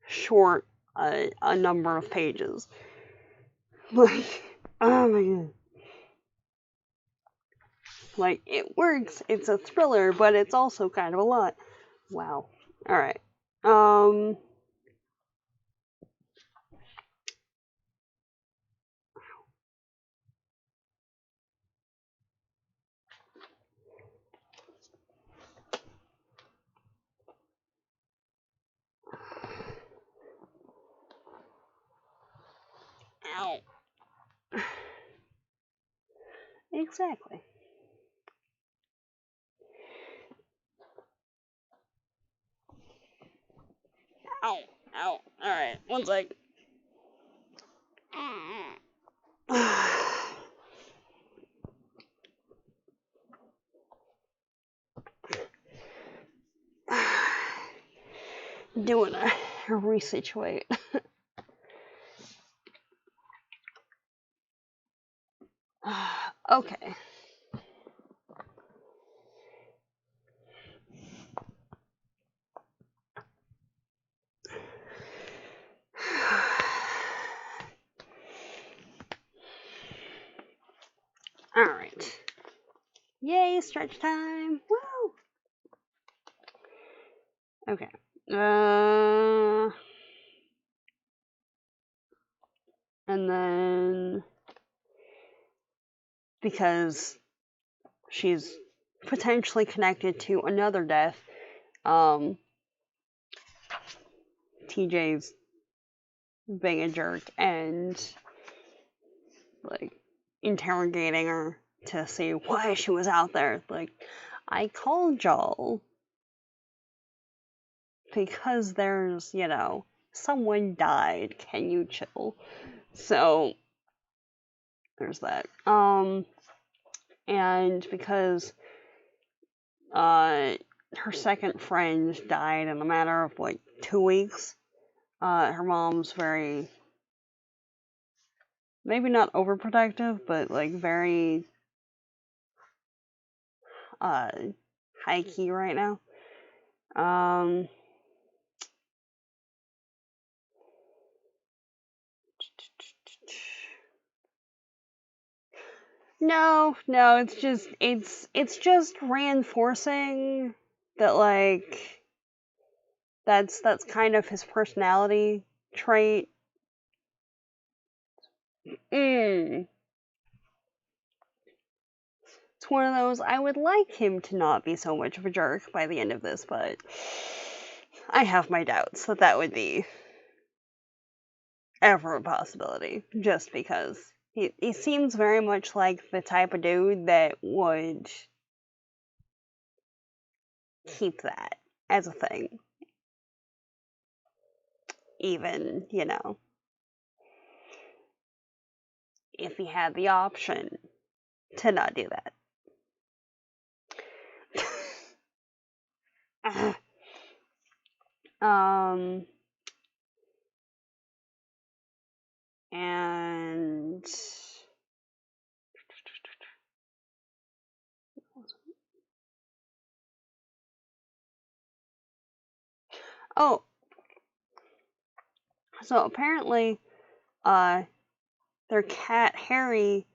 short a number of pages. Like, oh my god. Like, it works, it's a thriller, but it's also kind of a lot. Wow. Alright. Ow. Exactly. Ow. Ow. Alright, one sec. Doing a resituate. Okay. Alright. Yay, stretch time. Woo! Okay. And then because she's potentially connected to another death, TJ's being a jerk and like interrogating her to see why she was out there. Like, I called y'all because there's, someone died. Can you chill? So there's that. And because her second friend died in a matter of like 2 weeks, her mom's very, maybe not overprotective, but like very high key right now. No, it's just reinforcing that like that's kind of his personality trait. It's one of those, I would like him to not be so much of a jerk by the end of this, but I have my doubts that would be ever a possibility, just because he seems very much like the type of dude that would keep that as a thing. Even, if he had the option to not do that. And Oh, so apparently, their cat Harry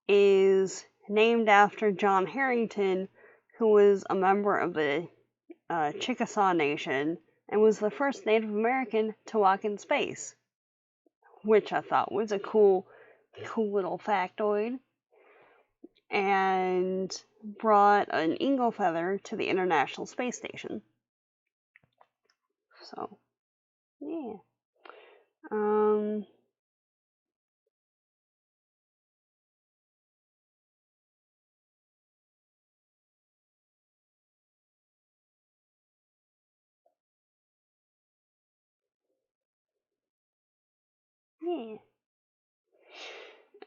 is named after John Harrington, who was a member of the Chickasaw Nation and was the first Native American to walk in space, which I thought was a cool little factoid, and brought an eagle feather to the International Space Station. So, yeah. Yeah.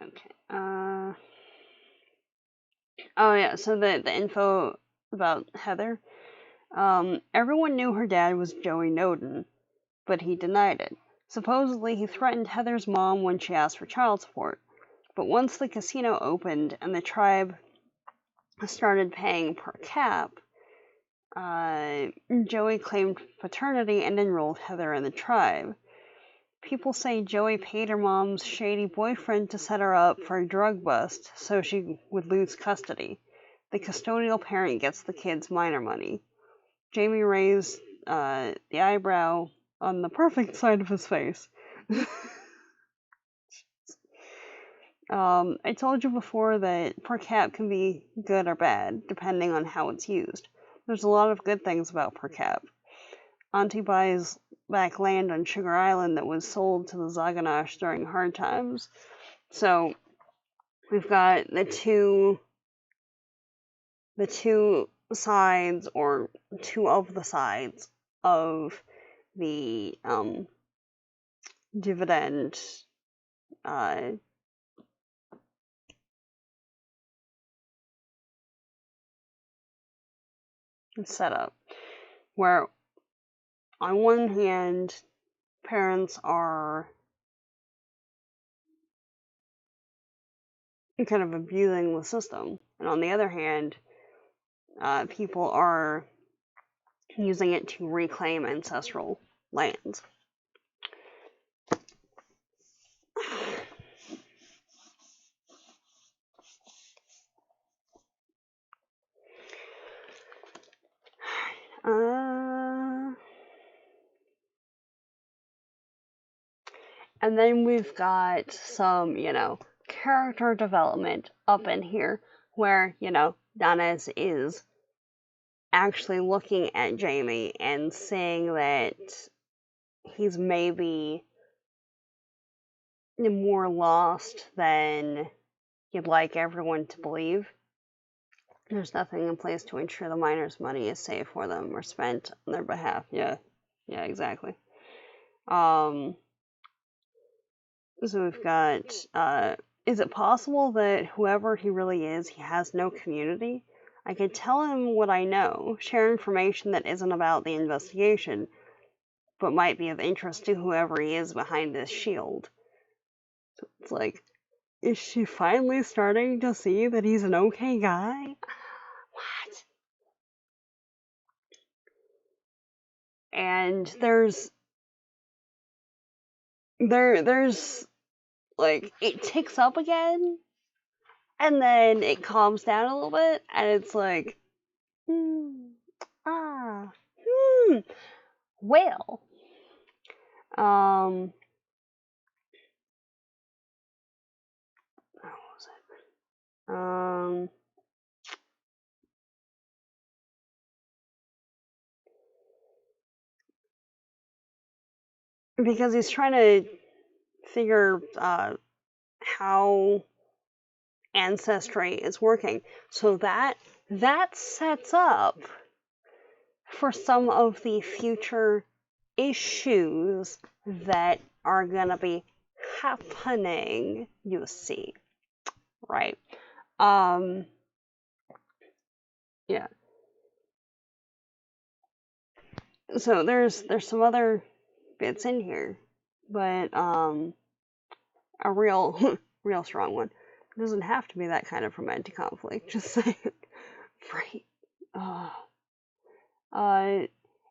Okay. Oh yeah, so the info about Heather. Everyone knew her dad was Joey Noden, but he denied it. Supposedly, he threatened Heather's mom when she asked for child support. But once the casino opened and the tribe started paying per cap, Joey claimed paternity and enrolled Heather in the tribe. People say Joey paid her mom's shady boyfriend to set her up for a drug bust so she would lose custody. The custodial parent gets the kid's minor money. Jamie raised the eyebrow on the perfect side of his face. I told you before that per cap can be good or bad, depending on how it's used. There's a lot of good things about per cap. Auntie buys back land on Sugar Island that was sold to the Zaganash during hard times. So we've got the two sides, or two of the sides of the dividend setup, where on one hand parents are kind of abusing the system, and on the other hand, people are using it to reclaim ancestral lands. And then we've got some, character development up in here where, Danes is actually looking at Jamie and seeing that he's maybe more lost than you'd like everyone to believe. There's nothing in place to ensure the miners' money is safe for them or spent on their behalf. Yeah, exactly. So we've got, is it possible that whoever he really is, he has no community? I could tell him what I know, share information that isn't about the investigation, but might be of interest to whoever he is behind this shield. So it's like, is she finally starting to see that he's an okay guy? What? And there's like, it ticks up again, and then it calms down a little bit, and it's like, well, what was it? Because he's trying to figure how ancestry is working. So that sets up for some of the future issues that are gonna be happening, you see. Right? Yeah. So there's some other bits in here, but a real real strong one. It doesn't have to be that kind of romantic conflict, just saying. Right.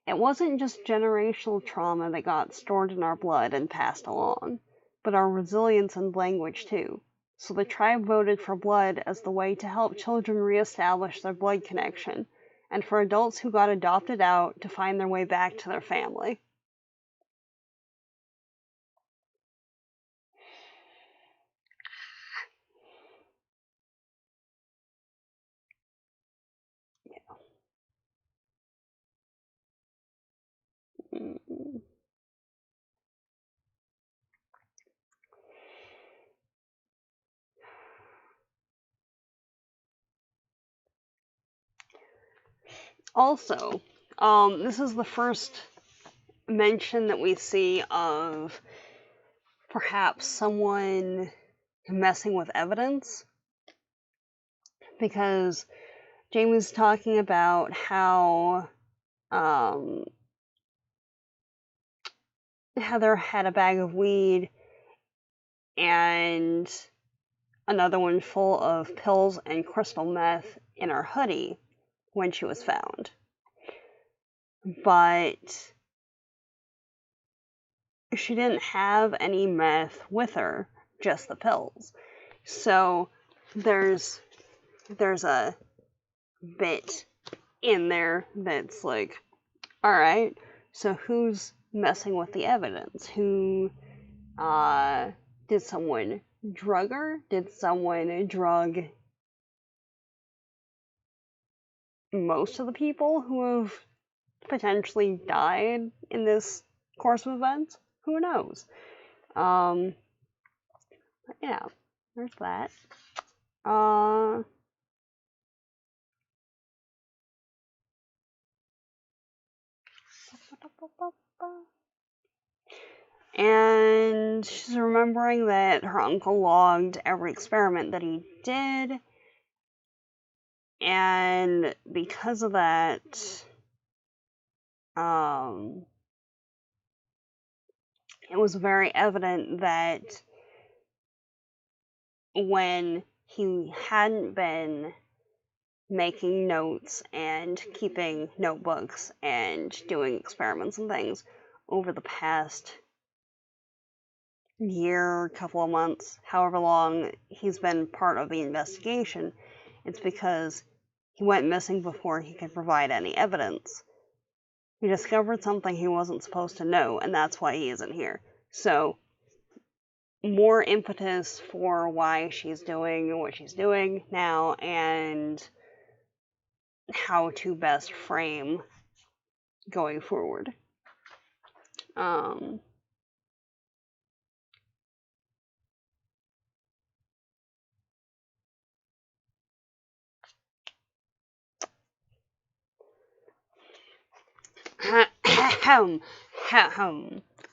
It wasn't just generational trauma that got stored in our blood and passed along, but our resilience and language too. So the tribe voted for blood as the way to help children reestablish their blood connection, and for adults who got adopted out to find their way back to their family. Mm. Also, this is the first mention that we see of perhaps someone messing with evidence, because Jamie's talking about how Heather had a bag of weed and another one full of pills and crystal meth in her hoodie when she was found. But she didn't have any meth with her, just the pills. So there's a bit in there that's like, alright, so who's messing with the evidence? Who, did someone drug her? Did someone drug most of the people who have potentially died in this course of events? Who knows? But yeah, there's that. And she's remembering that her uncle logged every experiment that he did, and because of that, it was very evident that when he hadn't been making notes and keeping notebooks and doing experiments and things over the past year, couple of months, however long he's been part of the investigation, it's because he went missing before he could provide any evidence. He discovered something he wasn't supposed to know, and that's why he isn't here. So, more impetus for why she's doing what she's doing now, and how to best frame going forward.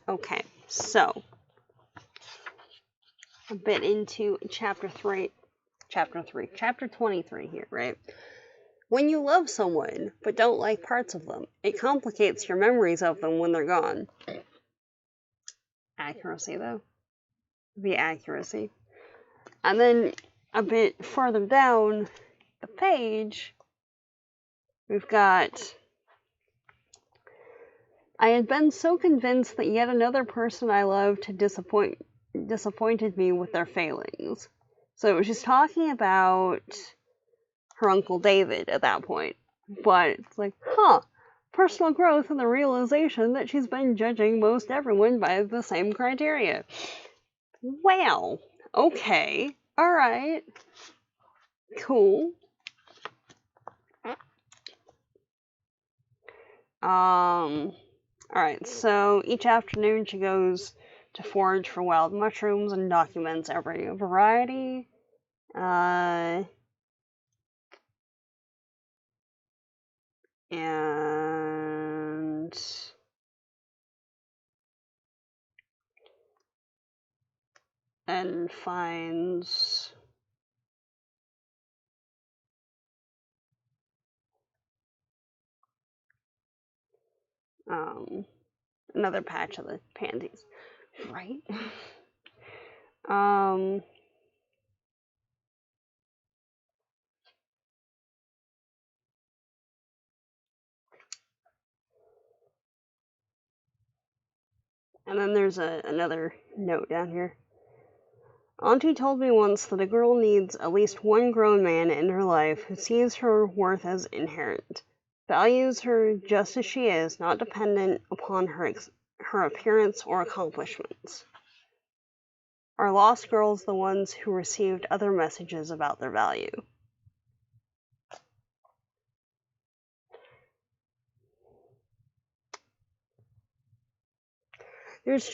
Okay, so a bit into chapter 23 here, right? When you love someone but don't like parts of them, it complicates your memories of them when they're gone. Accuracy, though. The accuracy. And then a bit further down the page, we've got, I had been so convinced that yet another person I loved had disappointed me with their failings. So it was just talking about her Uncle David at that point. But it's like, personal growth and the realization that she's been judging most everyone by the same criteria. Well, okay, alright, cool. Alright, so each afternoon she goes to forage for wild mushrooms and documents every variety. And finds another patch of the pansies, right? And then there's another note down here. Auntie told me once that a girl needs at least one grown man in her life who sees her worth as inherent, values her just as she is, not dependent upon her appearance or accomplishments. Are lost girls the ones who received other messages about their value? There's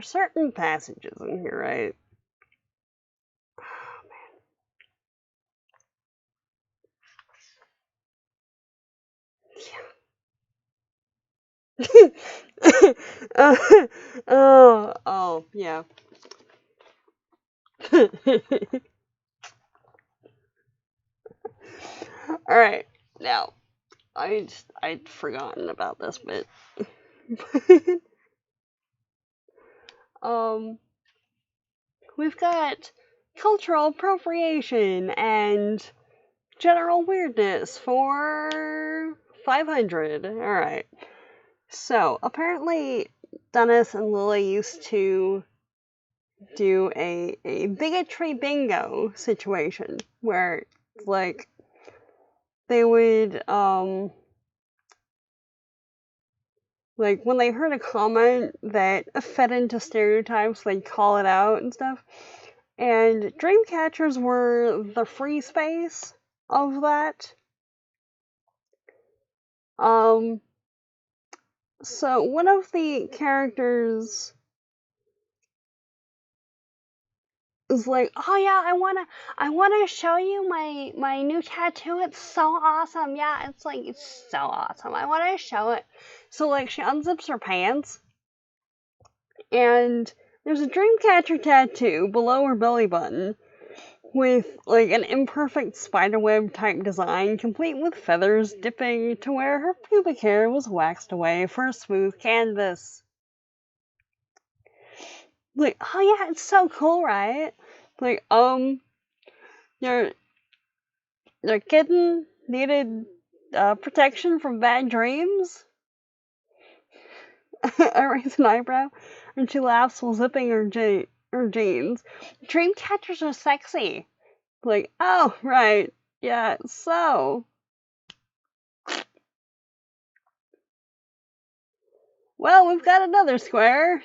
certain passages in here, right? Oh, yeah. Alright, now, I'd forgotten about this bit. We've got cultural appropriation and general weirdness for 500. Alright. So, apparently, Dennis and Lily used to do a bigotry bingo situation where, like, they would, like, when they heard a comment that fed into stereotypes, they'd call it out and stuff. And dream catchers were the free space of that. So one of the characters is like, oh yeah, I wanna show you my new tattoo. It's so awesome. Yeah, it's so awesome. I wanna show it. So like she unzips her pants and there's a dreamcatcher tattoo below her belly button with like an imperfect spiderweb type design, complete with feathers dipping to where her pubic hair was waxed away for a smooth canvas. Like, oh yeah, it's so cool, right? Like, your kitten needed protection from bad dreams. I raise an eyebrow, and she laughs while zipping her jeans. Dream catchers are sexy. Like, oh right, yeah. So, well, we've got another square.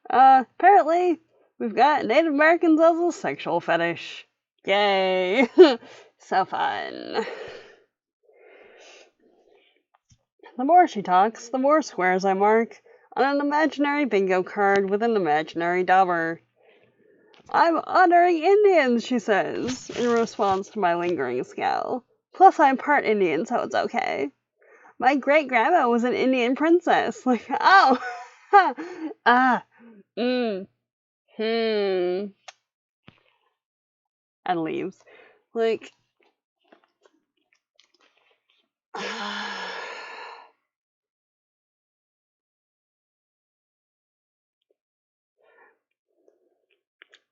Apparently, we've got Native Americans as a sexual fetish. Yay! So fun. The more she talks, the more squares I mark on an imaginary bingo card with an imaginary dauber. I'm honoring Indians, she says, in response to my lingering scowl. Plus, I'm part Indian, so it's okay. My great-grandma was an Indian princess. Like, oh! Ah! And leaves. Like,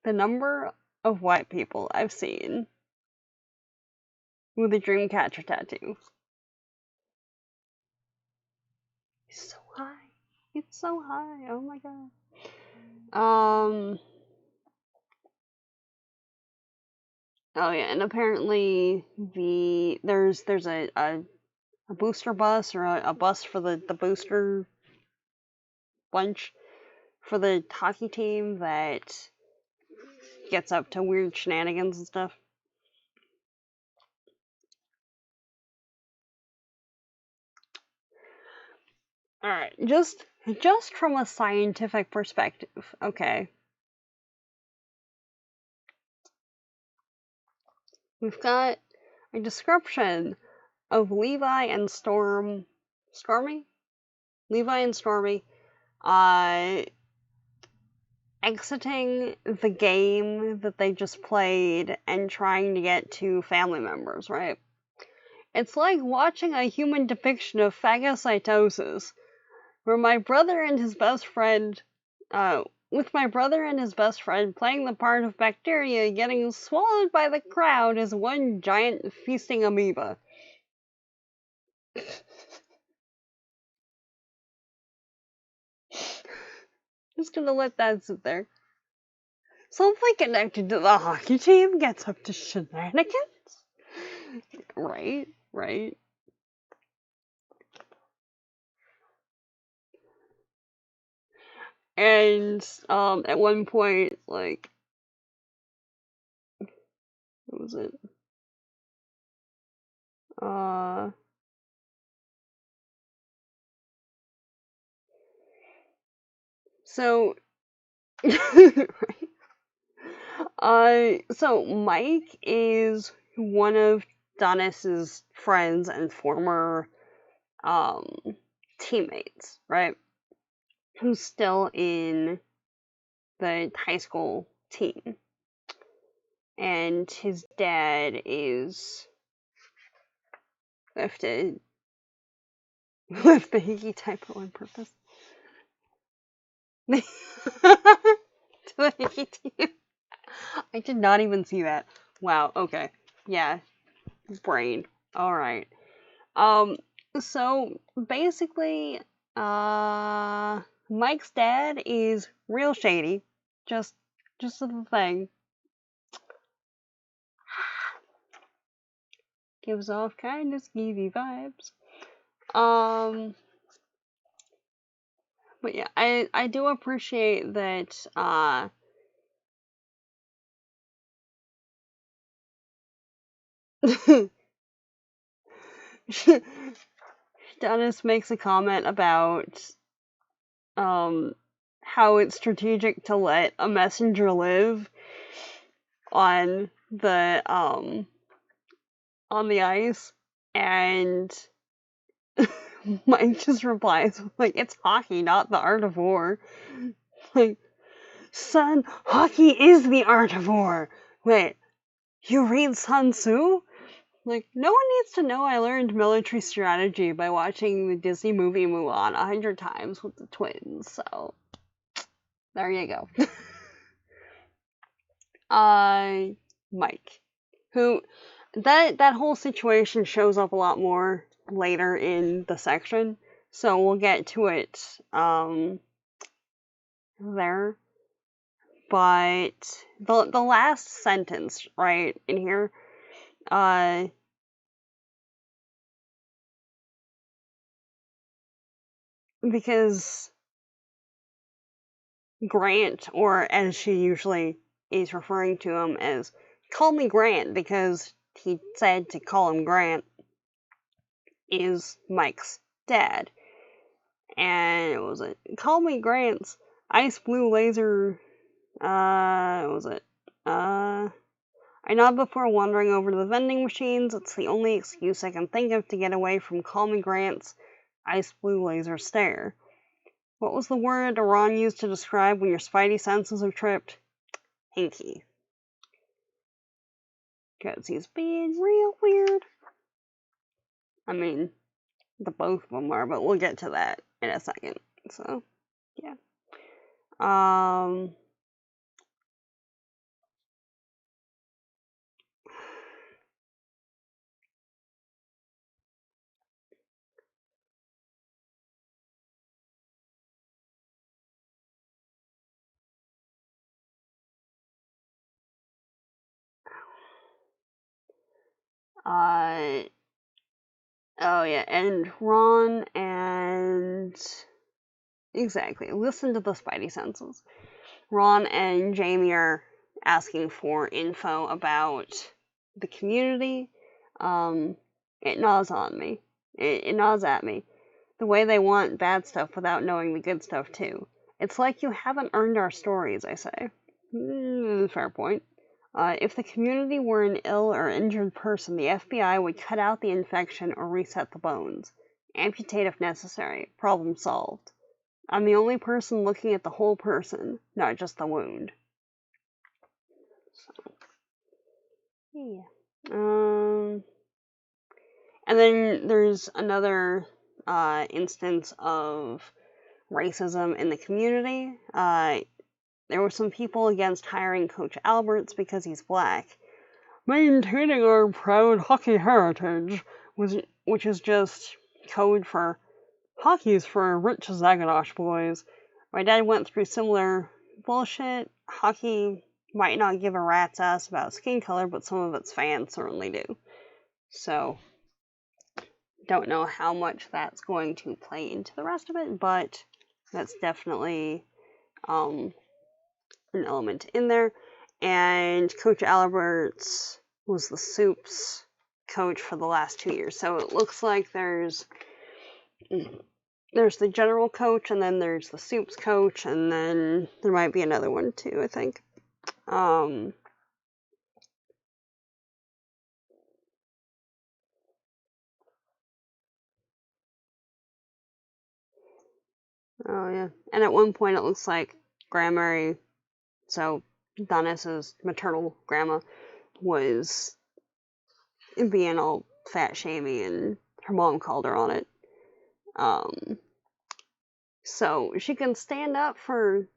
the number of white people I've seen with a dreamcatcher tattoo is so high. It's so high. Oh my god. Oh yeah, and apparently there's a booster bus or a bus for the booster bunch for the hockey team that gets up to weird shenanigans and stuff. Alright, just from a scientific perspective, okay. We've got a description of Levi and Stormy, exiting the game that they just played and trying to get to family members, right? It's like watching a human depiction of phagocytosis, where my brother and his best friend with my brother and his best friend playing the part of bacteria getting swallowed by the crowd as one giant feasting amoeba. Just gonna let that sit there. Something connected to the hockey team gets up to shenanigans? Right, right. And, at one point, like, what was it? So, so Mike is one of Donis's friends and former, teammates, right? Who's still in the high school team. And his dad is lifted with the hickey typo on purpose. To the hickey team. I did not even see that. Wow, okay. Yeah. Brain. Alright. So basically, Mike's dad is real shady. Just the thing. Gives off kind of skeevy vibes. But yeah, I do appreciate that, Dennis makes a comment about, how it's strategic to let a messenger live on the, on the ice, and Mike just replies, like, it's hockey, not the art of war. Like, son, hockey is the art of war. Wait, you read Sun Tzu? Like, no one needs to know I learned military strategy by watching the Disney movie Mulan 100 times with the twins, so there you go. Mike, who, that whole situation shows up a lot more later in the section, so we'll get to it, there. But the last sentence, right, in here, because Grant, or as she usually is referring to him as, call me Grant, because he said to call him Grant, is Mike's dad. And it was it, call me Grant's ice blue laser, what was it? I nod before wandering over to the vending machines. It's the only excuse I can think of to get away from call me Grant's ice blue laser stare. What was the word Iran used to describe when your spidey senses are tripped? Hinky. Because he's being real weird. I mean, the both of them are, but we'll get to that in a second. So, yeah. Oh yeah, and Ron and... Exactly, listen to the spidey senses. Ron and Jamie are asking for info about the community. It gnaws on me. It gnaws at me. The way they want bad stuff without knowing the good stuff too. It's like you haven't earned our stories, I say. Fair point. If the community were an ill or injured person, the FBI would cut out the infection or reset the bones. Amputate if necessary. Problem solved. I'm the only person looking at the whole person, not just the wound. So, yeah. And then there's another instance of racism in the community. there were some people against hiring Coach Alberts because he's black. Maintaining our proud hockey heritage, which is just code for hockey's for rich Zaganosh boys. My dad went through similar bullshit. Hockey might not give a rat's ass about skin color, but some of its fans certainly do. So, don't know how much that's going to play into the rest of it, but that's definitely an element in there. And Coach Alberts was the Soups coach for the last 2 years. So it looks like there's the general coach, and then there's the Soups coach, and then there might be another one too, I think. Oh yeah. And at one point it looks like Grandmary, so Donis's maternal grandma, was being all fat shamey, and her mom called her on it. So she can stand up for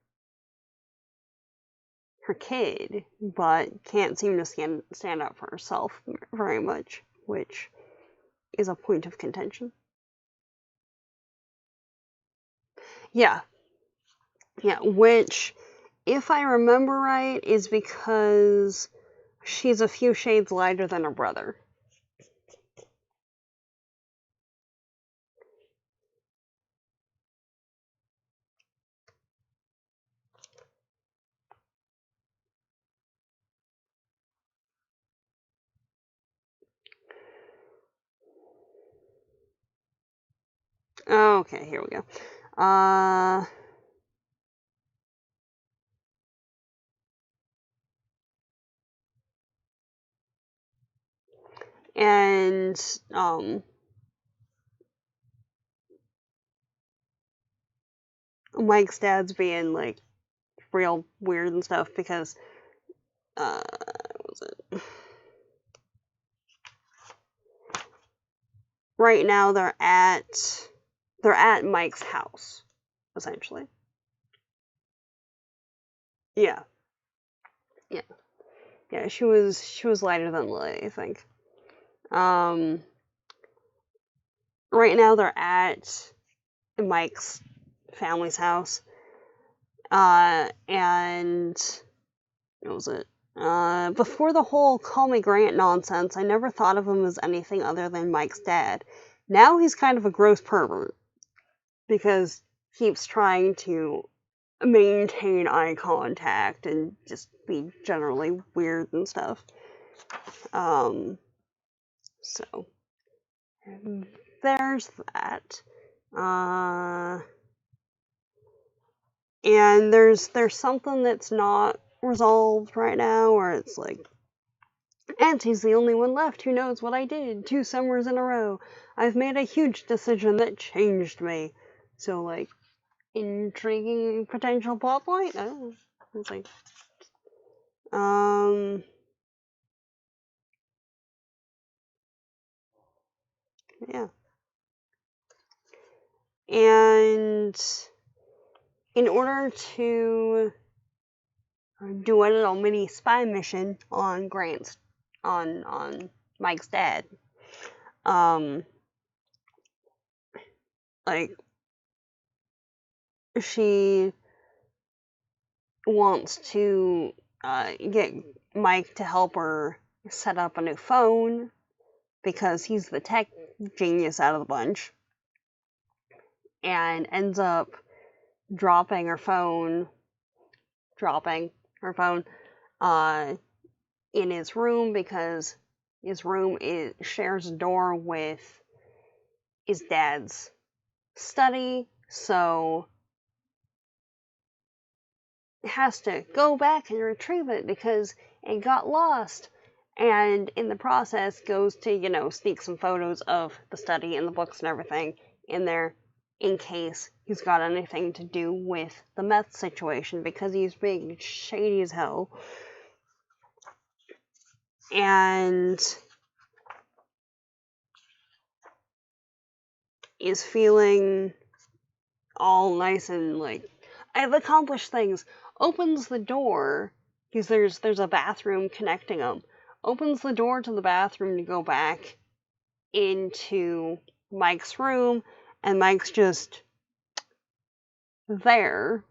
her kid, but can't seem to stand up for herself very much, which is a point of contention. Yeah. Yeah, which, if I remember right, is because she's a few shades lighter than her brother. Okay, here we go. And Mike's dad's being like real weird and stuff because what was it? Right now they're at Mike's house, essentially. Yeah. Yeah. Yeah, she was lighter than Lily, I think. Right now they're at Mike's family's house. And what was it? Before the whole Call Me Grant nonsense, I never thought of him as anything other than Mike's dad. Now he's kind of a gross pervert because he keeps trying to maintain eye contact and just be generally weird and stuff. So there's that. And there's something that's not resolved right now, where it's like, Auntie's the only one left who knows what I did 2 summers in a row. I've made a huge decision that changed me. So, like, intriguing potential plot point? Oh, it's like, yeah. And in order to do a little mini spy mission on on Mike's dad, like, she wants to get Mike to help her set up a new phone because he's the tech genius out of the bunch, and ends up dropping her phone in his room because his room shares a door with his dad's study, so has to go back and retrieve it because it got lost, and in the process goes to sneak some photos of the study and the books and everything in there in case he's got anything to do with the meth situation, because he's being shady as hell. And is feeling all nice and like, I've accomplished things. opens the door, because there's a bathroom connecting them, opens the door to the bathroom to go back into Mike's room, and Mike's just there,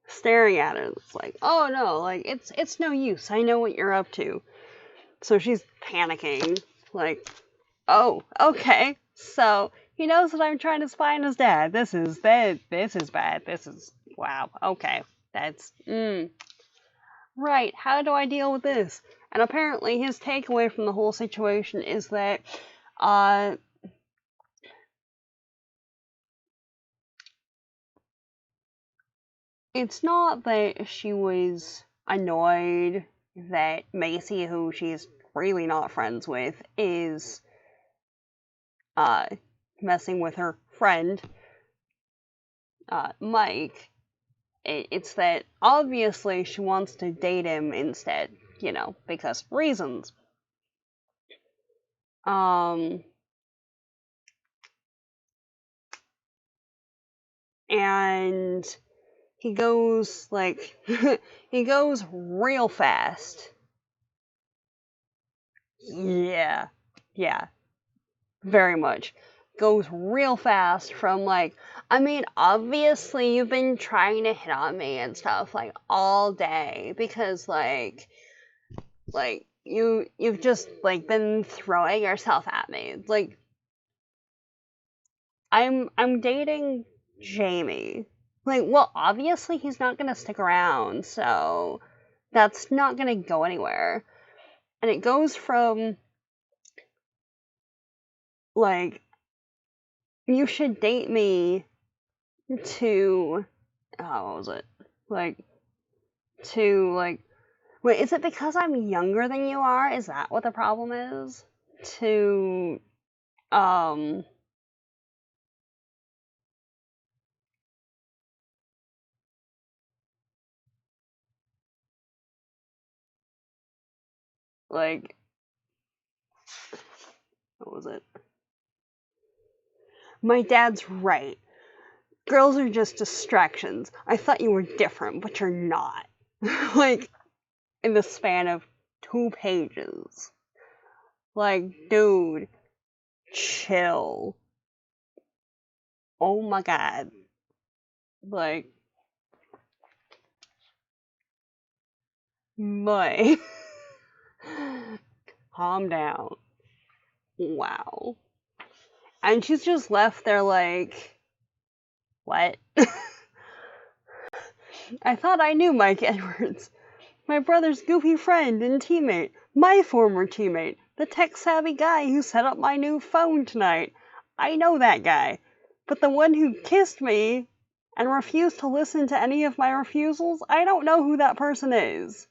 staring at her. It's like, oh no, like, it's no use. I know what you're up to. So she's panicking, like, oh, okay. So he knows that I'm trying to spy on his dad. This is bad. This is bad. This is, wow, okay. That's, right. How do I deal with this? And apparently his takeaway from the whole situation is that, it's not that she was annoyed that Macy, who she's really not friends with, is messing with her friend, Mike. It's that obviously she wants to date him instead, because reasons. And he goes, like, he goes real fast. Yeah, very much. Goes real fast from, like, I mean, obviously you've been trying to hit on me and stuff, like, all day, because, like, you've just, like, been throwing yourself at me. Like, I'm dating Jamie. Like, well, obviously he's not gonna stick around, so that's not gonna go anywhere. And it goes from, like, you should date me, to, oh, what was it? Like, to, like, wait, is it because I'm younger than you are? Is that what the problem is? To, like, what was it? My dad's right. Girls are just distractions. I thought you were different, but you're not. Like, in the span of 2 pages. Like, dude, chill. Oh my god. Like, my. Calm down. Wow. And she's just left there like, what? I thought I knew Mike Edwards. My brother's goofy friend and teammate. My former teammate. The tech-savvy guy who set up my new phone tonight. I know that guy. But the one who kissed me and refused to listen to any of my refusals, I don't know who that person is.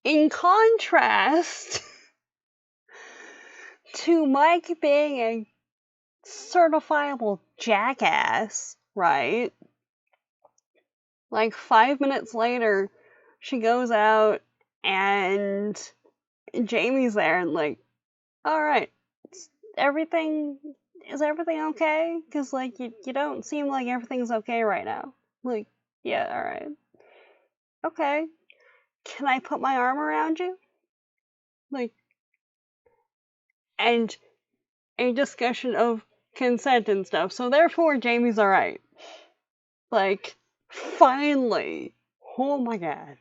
In contrast to Mike being a certifiable jackass, right? Like 5 minutes later, she goes out and Jamie's there and like, alright, is everything okay? Because, like, you don't seem like everything's okay right now. Like, yeah, alright. Okay. Can I put my arm around you? Like, and a discussion of consent and stuff. So therefore, Jamie's alright. Like, finally. Oh my god.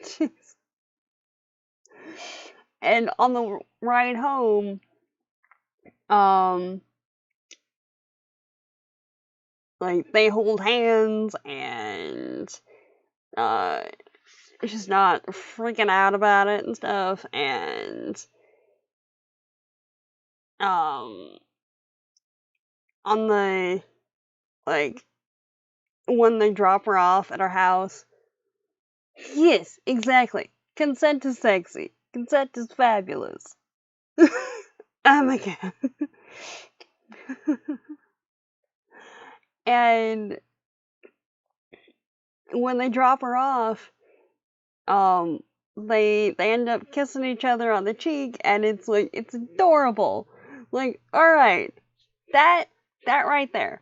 Jeez. And on the ride home, like, they hold hands, and, she's not freaking out about it and stuff, and, on the, like, when they drop her off at her house, yes, exactly. Consent is sexy. Consent is fabulous. Oh my god. And when they drop her off, they end up kissing each other on the cheek, and it's like, it's adorable. Like, alright, that right there,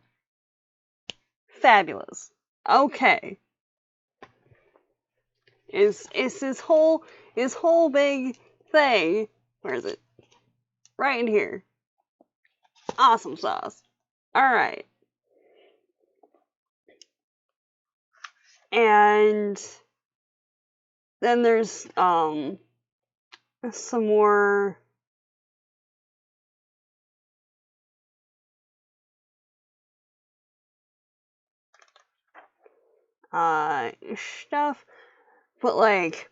fabulous. Okay. Is this whole big thing, where is it? Right in here. Awesome sauce. Alright. And then there's some more stuff, but like,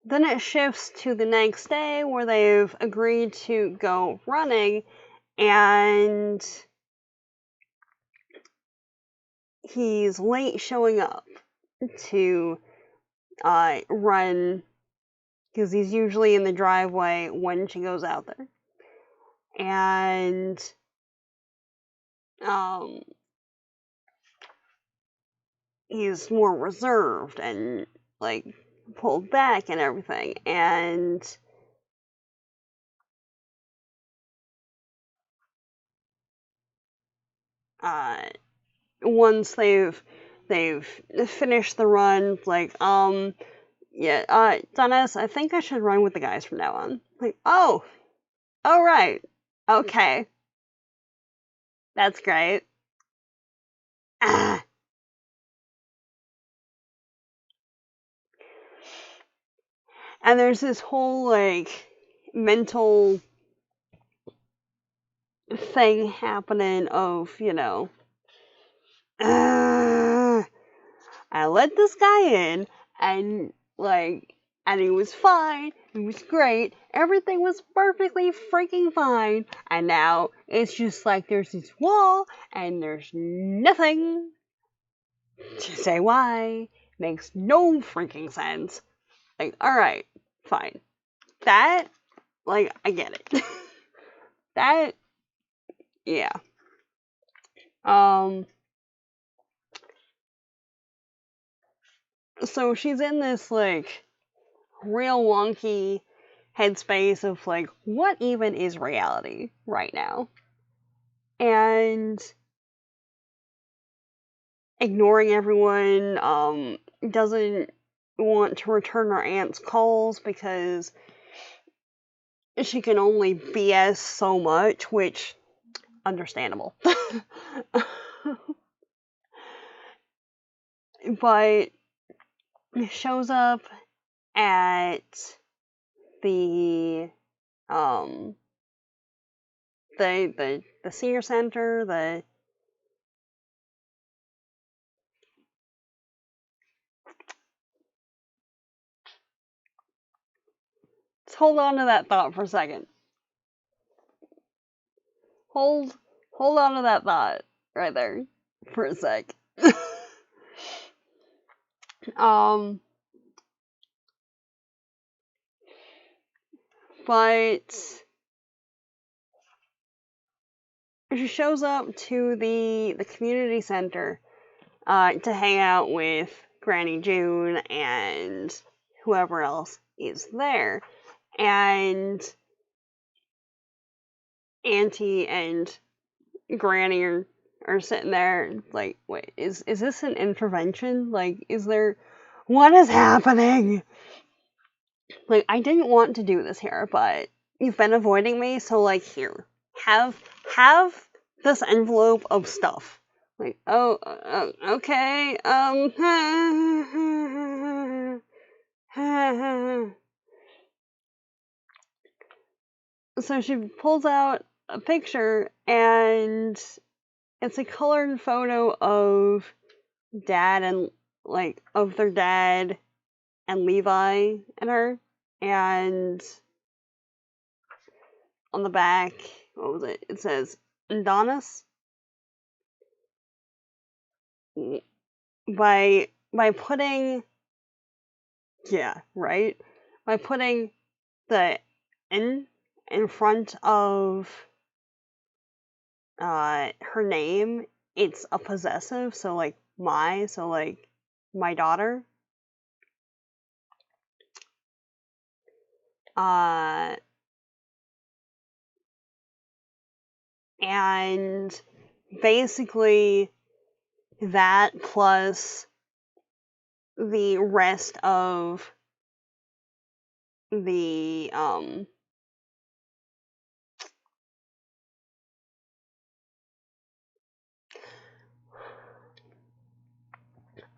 then it shifts to the next day where they've agreed to go running, and he's late showing up to run, because he's usually in the driveway when she goes out there. And he's more reserved and like pulled back and everything. And once they've finished the run, like, yeah, Dennis, I think I should run with the guys from now on. Like, oh, right, okay, that's great. Ah. And there's this whole like mental thing happening of, I let this guy in, and like, and he was fine, he was great, everything was perfectly freaking fine, and now it's just like there's this wall, and there's nothing to say why. Makes no freaking sense. Like, alright, fine. That, like, I get it. That, yeah. So she's in this, like, real wonky headspace of, like, what even is reality right now? And ignoring everyone, doesn't want to return her aunt's calls because she can only BS so much, which, understandable. But shows up at the the senior center, Let's hold on to that thought for a second. Hold on to that thought right there for a sec. But she shows up to the community center to hang out with Granny June and whoever else is there. And Auntie and Granny are sitting there like, wait, is this an intervention? Like, what is happening? Like, I didn't want to do this here, but you've been avoiding me, so like, here, have this envelope of stuff. Like, okay, so she pulls out a picture, and it's a colored photo of Dad and, like, of their dad and Levi and her, and on the back, what was it? It says Indigenous. By putting, yeah, right? By putting the N in front of her name, it's a possessive, so like my daughter. And basically that plus the rest of the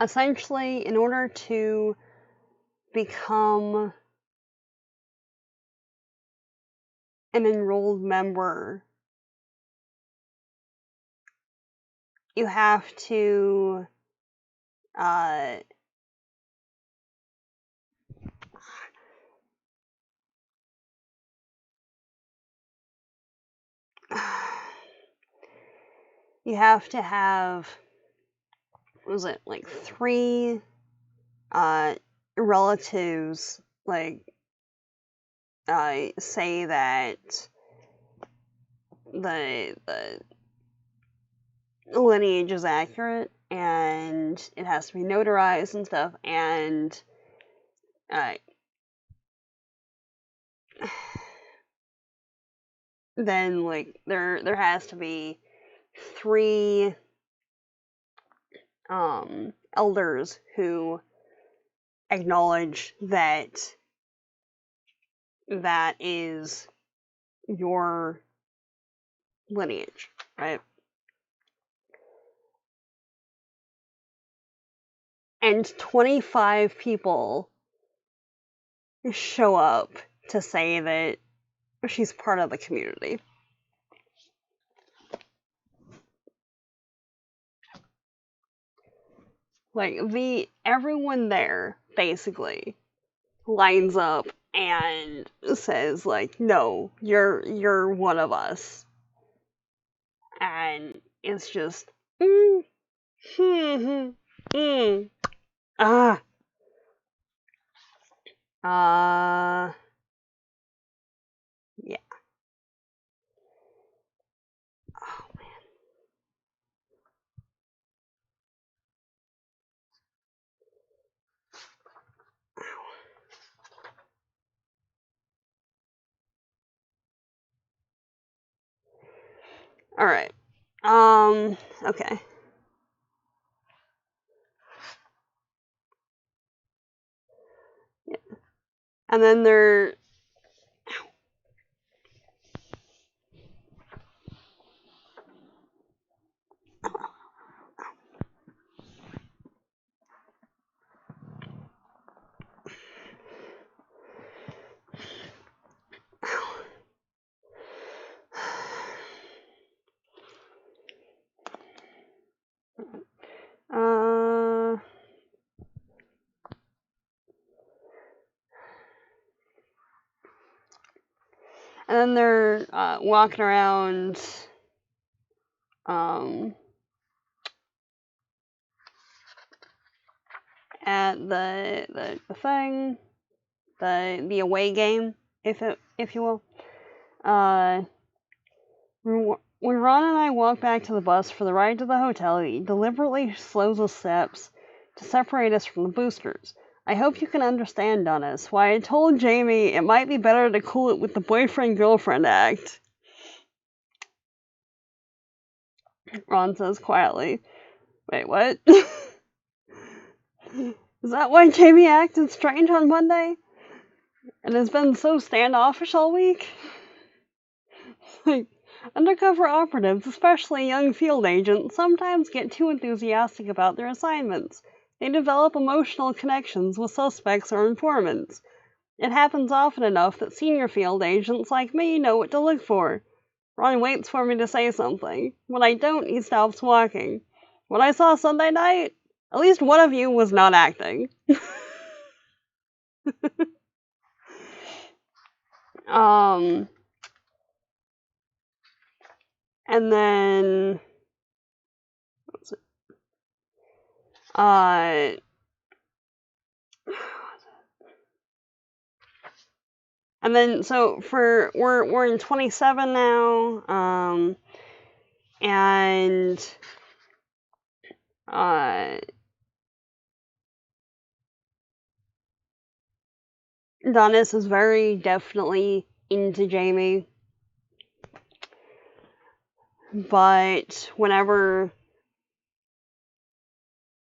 essentially, in order to become an enrolled member, you have to you have to have, what was it, like 3 relatives, like say that the lineage is accurate, and it has to be notarized and stuff, and then like there has to be 3 elders who acknowledge that that is your lineage, right? And 25 people show up to say that she's part of the community. Like, everyone there basically lines up and says like, no, you're one of us. And it's just ah yeah. Oh man. All right. Okay. Yeah. And then they're and then they're walking around at the thing, the away game, if you will. When Ron and I walk back to the bus for the ride to the hotel, he deliberately slows his steps to separate us from the boosters. I hope you can understand, Dennis, why I told Jamie it might be better to cool it with the boyfriend-girlfriend act. Ron says quietly. Wait, what? Is that why Jamie acted strange on Monday? And has been so standoffish all week? Like, undercover operatives, especially young field agents, sometimes get too enthusiastic about their assignments. They develop emotional connections with suspects or informants. It happens often enough that senior field agents like me know what to look for. Ron waits for me to say something. When I don't, he stops walking. What I saw Sunday night? At least one of you was not acting. And then what's it? And then so we're in 27 now, and Donis is very definitely into Jamie, but whenever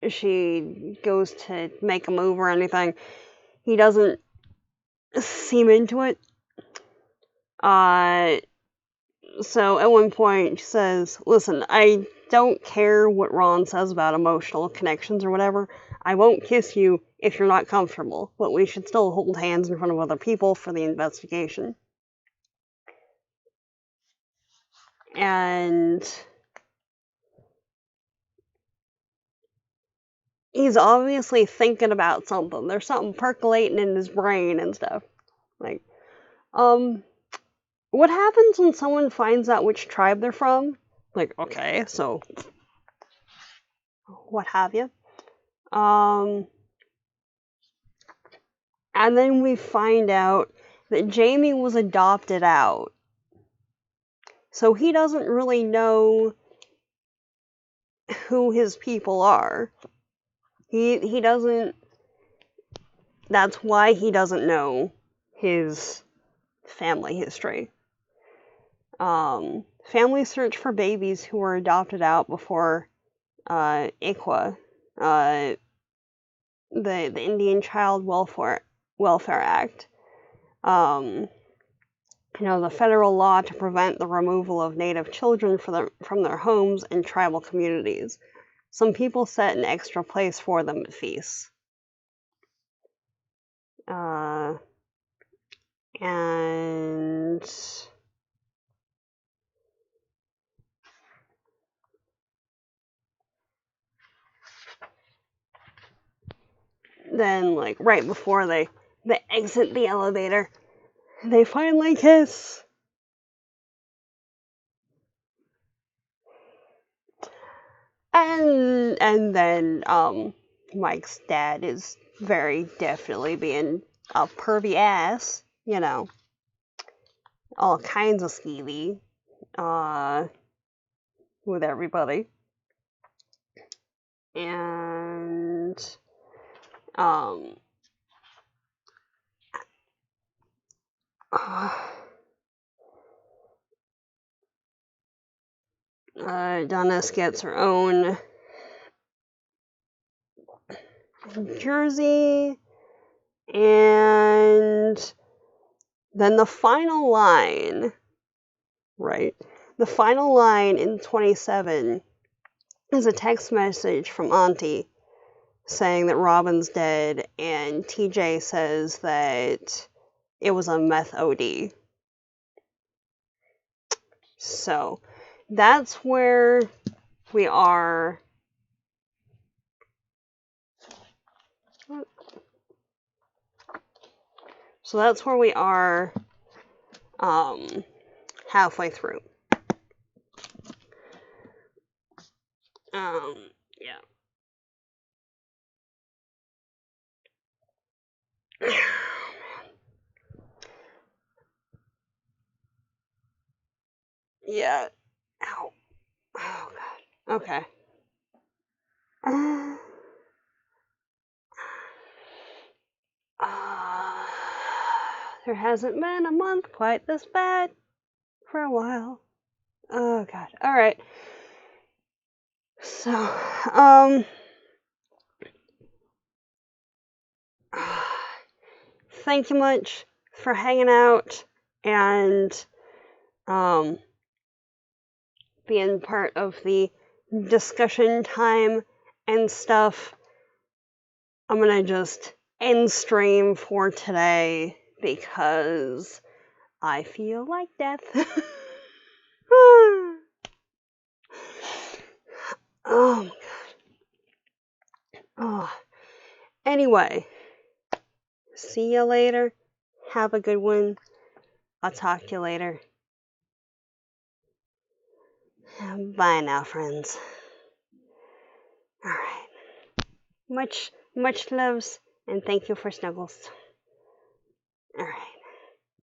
she goes to make a move or anything, he doesn't seem into it. So at one point she says, listen, I don't care what Ron says about emotional connections or whatever. I won't kiss you if you're not comfortable, but we should still hold hands in front of other people for the investigation. And he's obviously thinking about something. There's something percolating in his brain and stuff. Like, what happens when someone finds out which tribe they're from? Like, okay, so what have you? And then we find out that Jamie was adopted out. So he doesn't really know who his people are. He doesn't. That's why he doesn't know his family history. Families search for babies who were adopted out before ICWA, the Indian Child Welfare Act. The federal law to prevent the removal of Native children from their homes and tribal communities. Some people set an extra place for them at feasts. And then, like, right before they exit the elevator, they finally kiss. And then Mike's dad is very definitely being a pervy ass, all kinds of skeevy with everybody. And Donis gets her own jersey, and then the final line, right? The final line in 27 is a text message from Auntie saying that Robin's dead, and TJ says that it was a meth OD. So that's where we are. So that's where we are halfway through. Yeah. Yeah. Ow. Oh, God. Okay. There hasn't been a month quite this bad for a while. Oh, God. All right. So, thank you much for hanging out and being part of the discussion time and stuff. I'm gonna just end stream for today because I feel like death. Oh my God. Oh. Anyway, see you later. Have a good one. I'll talk to you later. Bye now, friends. Alright. Much loves, and thank you for snuggles.